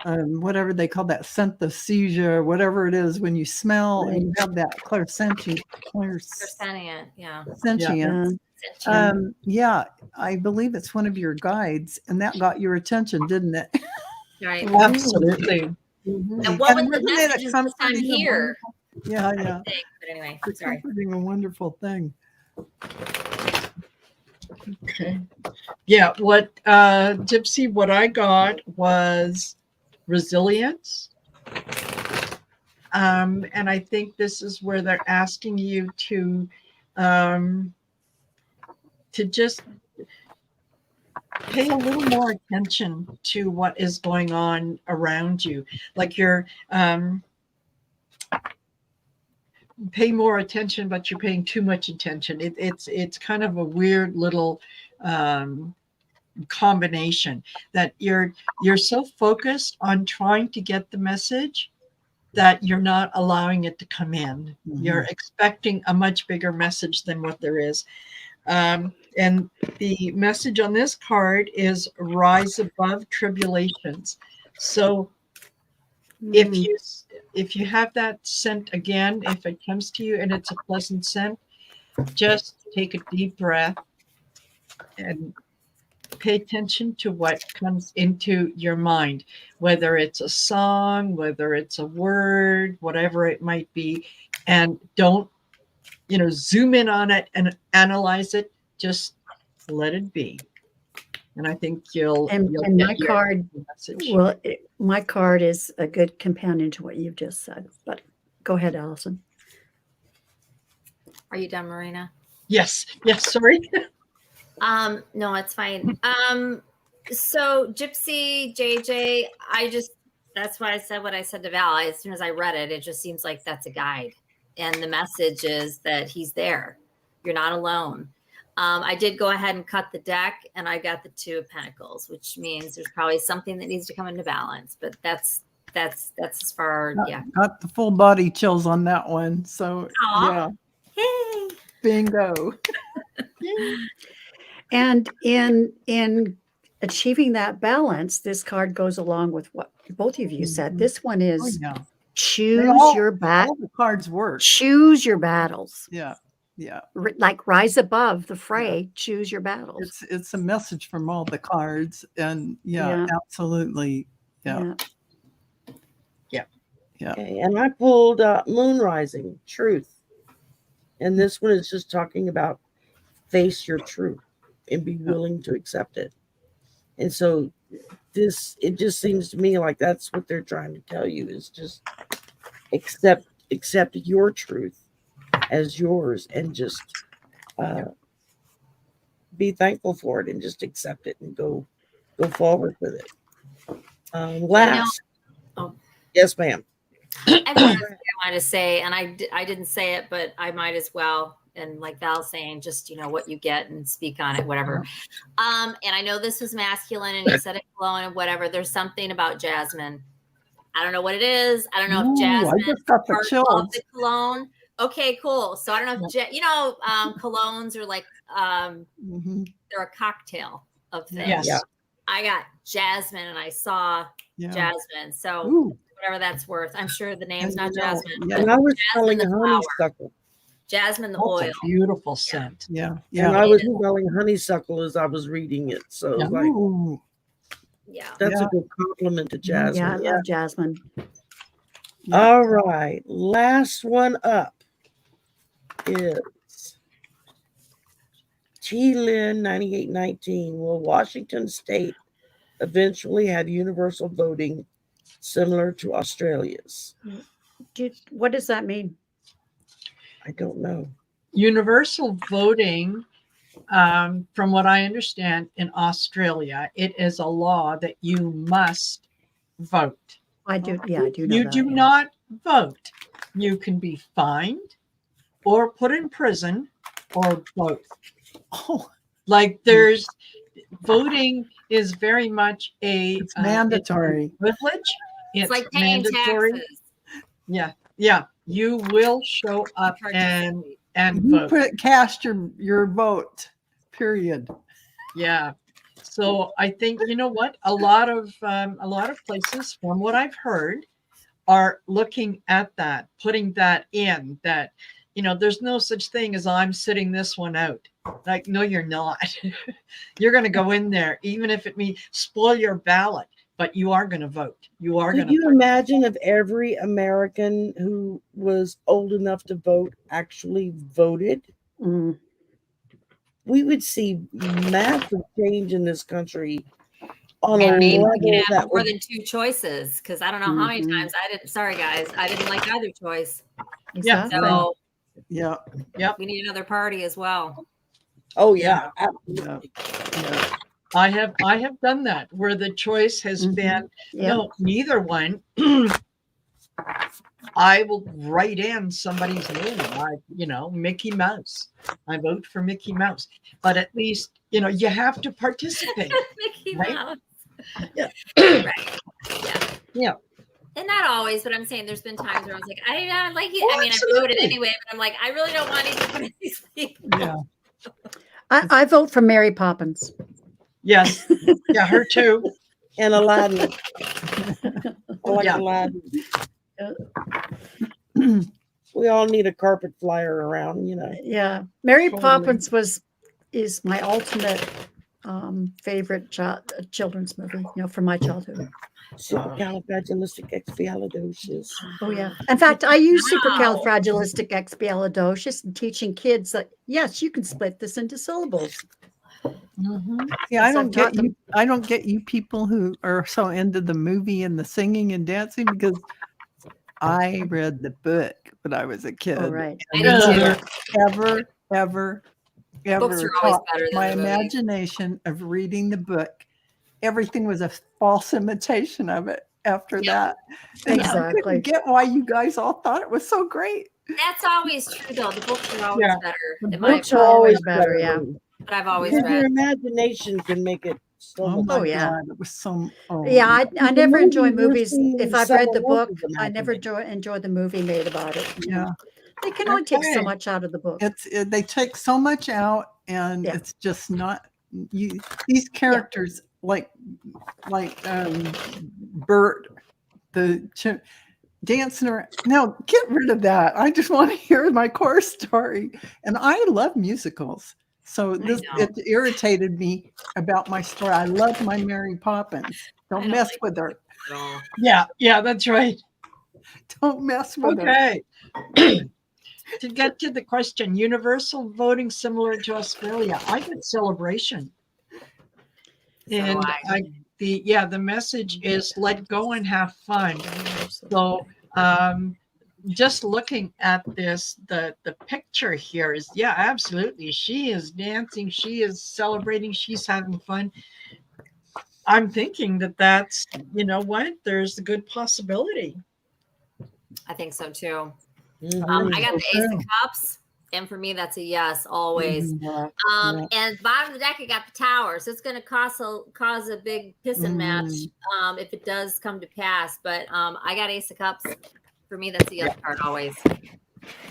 whatever they call that synesthesia, whatever it is, when you smell and you have that clairsentient. Yeah. Yeah, I believe it's one of your guides, and that got your attention, didn't it? Right. Absolutely. And what was the message this time here? Yeah. But anyway, It's sorry. comforting, a wonderful thing. Okay. Yeah. What Gypsy, what I got was resilience. And I think this is where they're asking you to just pay a little more attention to what is going on around you. Like you're pay more attention, but you're paying too much attention. It's kind of a weird little combination that you're so focused on trying to get the message that you're not allowing it to come in. You're expecting a much bigger message than what there is. And the message on this card is rise above tribulations. So if you have that scent again, if it comes to you and it's a pleasant scent, just take a deep breath and pay attention to what comes into your mind, whether it's a song, whether it's a word, whatever it might be, and don't zoom in on it and analyze it. Just let it be. And I think you'll my get card message. my card is a good companion to what you've just said. But go ahead, Allison. Are you done, Marina? Yes. Sorry. No, it's fine. So Gypsy, JJ, that's why I said what I said to Val. As soon as I read it, it just seems like that's a guide. And the message is that he's there. You're not alone. I did go ahead and cut the deck, and I got the 2 of Pentacles, which means there's probably something that needs to come into balance. But that's as far, yeah. Got the full body chills on that one. So Aw. yeah, Hey. bingo. And in achieving that balance, this card goes along with what both of you said. This one Oh, is yeah. choose your All the cards work. choose your battles. Yeah. Yeah. Like rise above the fray, choose your battles. It's a message from all the cards. And yeah. Absolutely. Yeah. Okay, and I pulled Moon Rising, Truth. And this one is just talking about face your truth and be willing to accept it. And so it just seems to me like that's what they're trying to tell you, is just accept your truth as yours, and just be thankful for it, and just accept it and go forward with it. Last. Yes, ma'am. I have one thing I wanted to say, and I didn't say it, but I might as well. And like Val's saying, just, what you get and speak on it, whatever. And I know this was masculine, and you said it cologne and whatever. There's something about jasmine. I don't know what it is. I don't know if jasmine I just got the part chills. of the cologne. Okay, cool. So I don't know if colognes are like they're a cocktail of things. Yes. Yeah. I got jasmine, and I saw jasmine. So Ooh. whatever that's worth. I'm sure the name's not jasmine. Yeah. And I was Jasmine smelling the flower. honeysuckle. Jasmine the That's oil. a beautiful scent. Yeah. And I was smelling honeysuckle as I was reading it. So it was like, Ooh. Yeah. that's a good compliment to Jasmine. Yeah, I love jasmine. All right. Last one up is T. Lynn 9819. Will Washington State eventually have universal voting similar to Australia's? What does that mean? I don't know. Universal voting, from what I understand, in Australia, it is a law that you must vote. I do. Yeah, I do know You that, do yeah. not vote. You can be fined or put in prison or both. Oh, Like there's voting is very much it's mandatory. privilege. It's like paying taxes. Yeah. You will show up and You vote. cast your vote. Period. Yeah. So I think, you know what, a lot of places, from what I've heard, are looking at that, putting that in, that, there's no such thing as I'm sitting this one out. Like, no, you're not. You're going to go in there, even if it means spoil your ballot, but you are going to vote. You are going Could to you imagine if every American who was old enough to vote actually voted? Mm. We would see massive change in this country on a Maybe we level can have that more would, than 2 choices, because I don't know how many Mhm. times sorry guys, I didn't like either choice. Exactly. So Yeah. we need another party as well. oh yeah, absolutely. Yeah. I have done that, where the choice has Mhm. been, Yeah. no, neither one. I will write in somebody's name. Mickey Mouse. I vote for Mickey Mouse. But at least, you have to participate. Mickey Right? Mouse. Yeah. Right. Yeah. Yeah. And not always, but I'm saying there's been times where I was like, I don't like it. Oh, I mean, I voted anyway, but I'm like, I really don't want either one of these people. Yeah. I vote for Mary Poppins. Yes. Yeah, her too. And Aladdin. I like Yeah. Aladdin. We all need a carpet flyer around, Yeah, Mary Totally. Poppins is my ultimate favorite children's movie. From my childhood. Supercalifragilisticexpialidocious. Oh yeah. In fact, I use Wow. supercalifragilisticexpialidocious in teaching kids that yes, you can split this into syllables. Mhm. Yeah, I So don't I've get taught them- you. I don't get you people who are so into the movie and the singing and dancing, because I read the book when I was a kid. Oh right. I And did too. never, ever ever are always taught better than my the movies. imagination of reading the book. Everything was a false imitation of it after that. And I Exactly. couldn't get why you guys all thought it was so great. That's always true, though. The books are always Yeah. better, The in my books are opinion. always better, better. yeah. That I've always Because your read. imagination can make it so Oh much. my Oh, yeah. God. It was so, Yeah, I never enjoy movie, you're movies. seeing If I've read the someone book, else's I never imagination. enjoy the movie made about it. yeah. They can only take so Okay. much out of the book. They take so much out, and Yeah. it's just not you. These characters, like Bert, dancing around. No, get rid of that. I just want to hear my chorus story. And I love musicals, so know. it irritated me about my story. I love my Mary Poppins. I Don't don't mess like with her. at all. Yeah, that's right. Don't mess with her. Okay. To get to the question, universal voting similar to Australia. I get celebration. So And I. the message is let go and have fun. So just looking at this, the picture here is, yeah, absolutely. She is dancing, she is celebrating, she's having fun. I'm thinking that's, you know what, there's a good possibility. I think so too. Mhm. I got the So Ace of true. Cups, and for me, that's a yes always. Mhm. Yeah. And bottom of the deck, I got the Tower, so it's going to cause a big pissing match if it does come to pass. But I got Ace of Cups. For me, that's a yes card always.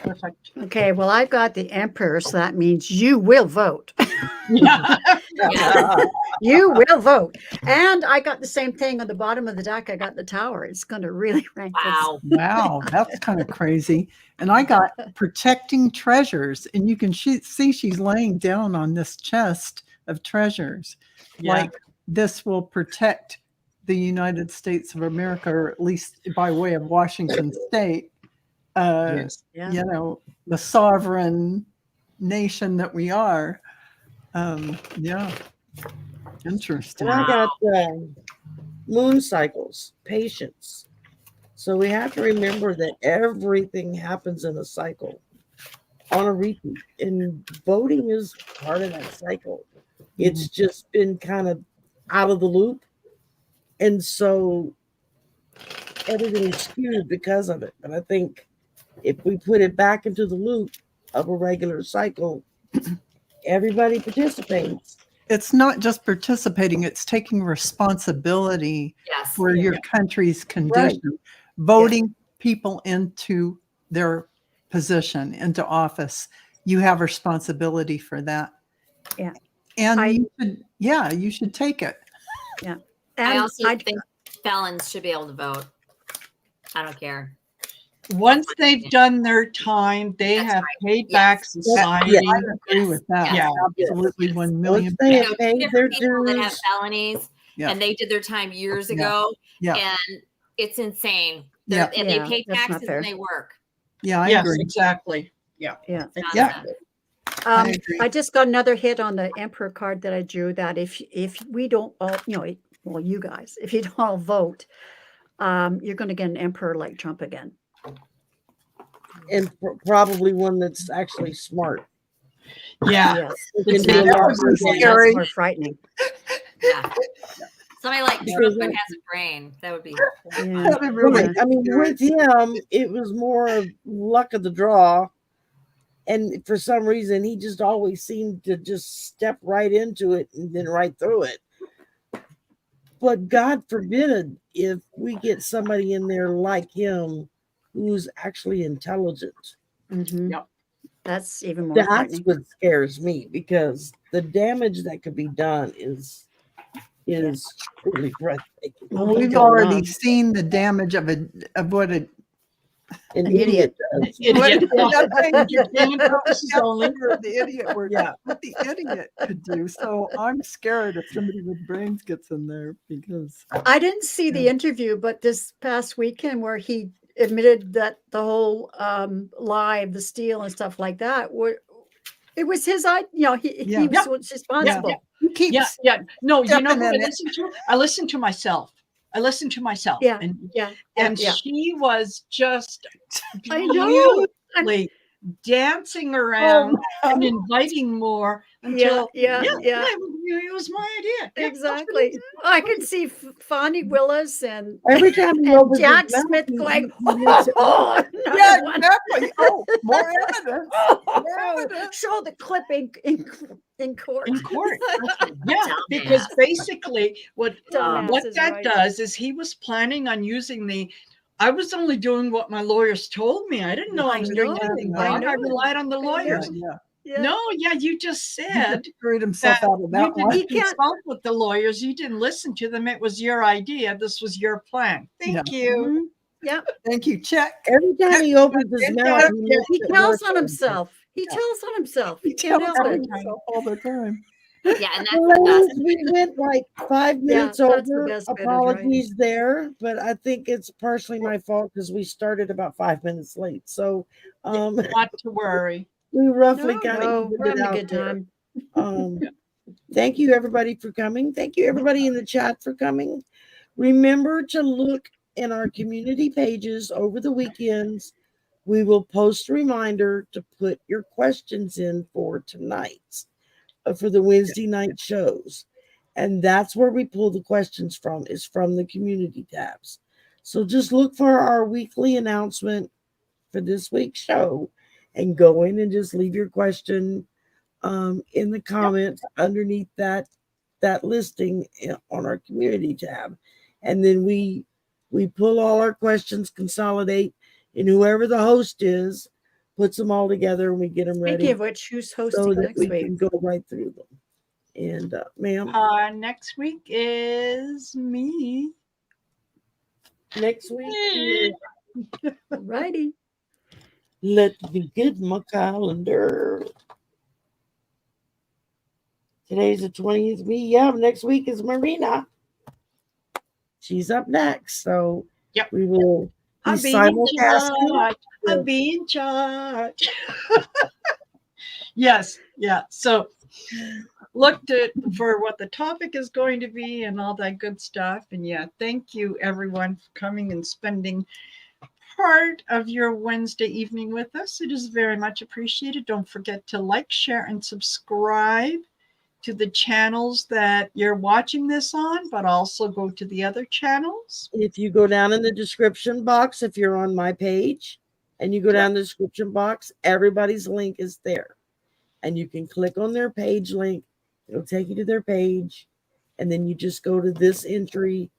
Perfect. Okay, well, I've got the Emperor, so that means you will vote. Yeah. Yeah. You will vote. And I got the same thing on the bottom of the deck. I got the Tower. It's going to really rank. Wow. Wow, that's kind of crazy. And I got protecting treasures, and you can see she's laying down on this chest of treasures. Yeah. Like this will protect the United States of America, or at least by way of Washington State. Yes. Yeah. You know, the sovereign nation that we are. Yeah, interesting. And I got moon cycles, patience. So we have to remember that everything happens in a cycle, on a repeat. And voting is part of that cycle. It's just been kind of out of the loop. And so everything is skewed because of it. But I think if we put it back into the loop of a regular cycle, everybody participates. It's not just participating, it's taking responsibility Yes. for your Yeah. country's condition, voting people into their position, into office. You have responsibility for that. Yeah. And you should take it. Yeah. I And also think felons should be able to vote. I don't care. Once they've done their time, they That's have right. paid Yes. back society. Yeah. I agree Yes. with that. Yeah. Absolutely, Yes. 1 Once million. they You have know, paid their different people that have dues, felonies Yeah. and they did their time years Yeah. ago, Yeah. and it's insane. Yeah. And Yeah, they pay that's not taxes fair. and they work. Yeah, I Yes, agree. exactly. Yeah. yeah. It's Yeah. nonsense. I agree. I just got another hit on the Emperor card that I drew, that if we don't all, well, you guys, if you don't all vote, you're going to get an Emperor like Trump again. and probably one that's actually smart. Yeah. Yes. Who can It's do a never lot been more That's scary. more frightening. Yeah. Somebody like Yeah. Trump that has a brain. That would be Yeah. That'd be really Right. I mean, with him, it was more of luck of the draw. And for some reason, he just always seemed to just step right into it and then right through it. But God forbid if we get somebody in there like him who's actually intelligent. Mhm. Yep. That's even more That's frightening. what scares me, because the damage that could be done is truly breathtaking. Oh, We've God, already no. seen the damage of what a An An idiot. does. Idiot. Entertainment purposes only. the idiot word. Yeah. What the idiot could do. So I'm scared if somebody with brains gets in there, because I didn't see the interview, but this past weekend where he admitted that the whole lie of the steel and stuff like that it was his he Yeah. was responsible. he keeps Yeah. No, you know stepping who I in it. listen to? I listen to myself. Yeah. And Yeah. and yeah. she was just I know. beautifully dancing around Oh, and inviting more until yeah. it was my idea. Yeah, that's what Exactly. it is. I can see Fonnie Willis and Every time he and opens his Jack mouth, Smith he going, makes it oh, another Yeah, one. exactly. Oh, more evidence. More Oh, evidence. show the clip in court. In court. Yeah, Dumbass. because basically what Dumbass is that right. does is he was planning on using I was only doing what my lawyers told me. I didn't know I I was doing know, anything I wrong. I know. relied on the lawyers. Yeah. Yeah. No, yeah, you just He said just screwed himself that out of that you one. didn't He can't- consult with the lawyers. You didn't listen to them. It was your idea. This was your plan. Thank you. Mhm. Yeah. Thank you. Check. Every time he opens his mouth, he makes He it tells worse. on himself. He Yeah. tells on himself. He He can't tells help on it. himself all the time. Yeah, and that's the Ladies, best. we went like 5 minutes that's the over. best bit is right. Apologies there, but I think it's partially my fault because we started about 5 minutes late. So Not to worry. we roughly No, kind no, of we're having a good time. Thank you everybody for coming. Thank you everybody in the chat for coming. Remember to look in our community pages over the weekends. We will post a reminder to put your questions in for tonight, for the Wednesday night shows. And that's where we pull the questions from, is from the community tabs. So just look for our weekly announcement for this week's show and go in and just leave your question in the comments underneath that listing on our community tab. And then we pull all our questions, consolidate, and whoever the host is puts them all together and we get them ready Speaking of which, who's so hosting that next we week? can go right through them. And ma'am, Next week is me. next week is, Righty. let me get my calendar. Today's the 20th. Next week is Marina. She's up next. So Yep. we will be I'll be in charge. simulcasting. I'll be in charge. Yes. Yeah. So looked at for what the topic is going to be and all that good stuff. And yeah, thank you everyone for coming and spending part of your Wednesday evening with us. It is very much appreciated. Don't forget to like, share, and subscribe to the channels that you're watching this on, but also go to the other channels. If you go down in the description box, if you're on my page and you go down the description box, everybody's link is there. And you can click on their page link. It'll take you to their page. And then you just go to this entry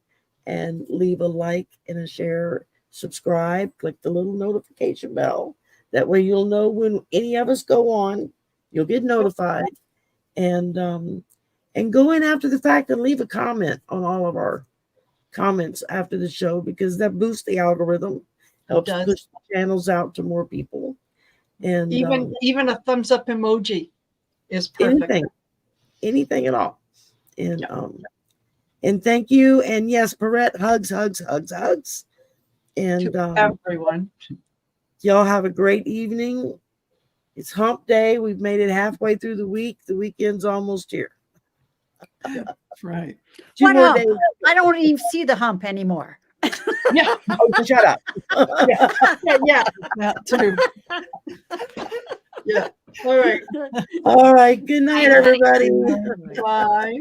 and leave a like and a share, subscribe, click the little notification bell. That way you'll know when any of us go on, you'll get notified. And go in after the fact and leave a comment on all of our comments after the show, because that boosts the algorithm, helps push the channels out to more people. And even a thumbs up emoji is perfect. Anything at all. And and thank you. And yes, Perrette, hugs. And to everyone. Y'all have a great evening. It's hump day. We've made it halfway through the week. The weekend's almost here. Right. Two What more hump? days. I don't even see the hump anymore. Yeah. Oh, shut up. Yeah. That too. Yeah. All right. All right. Good night, everybody. Bye.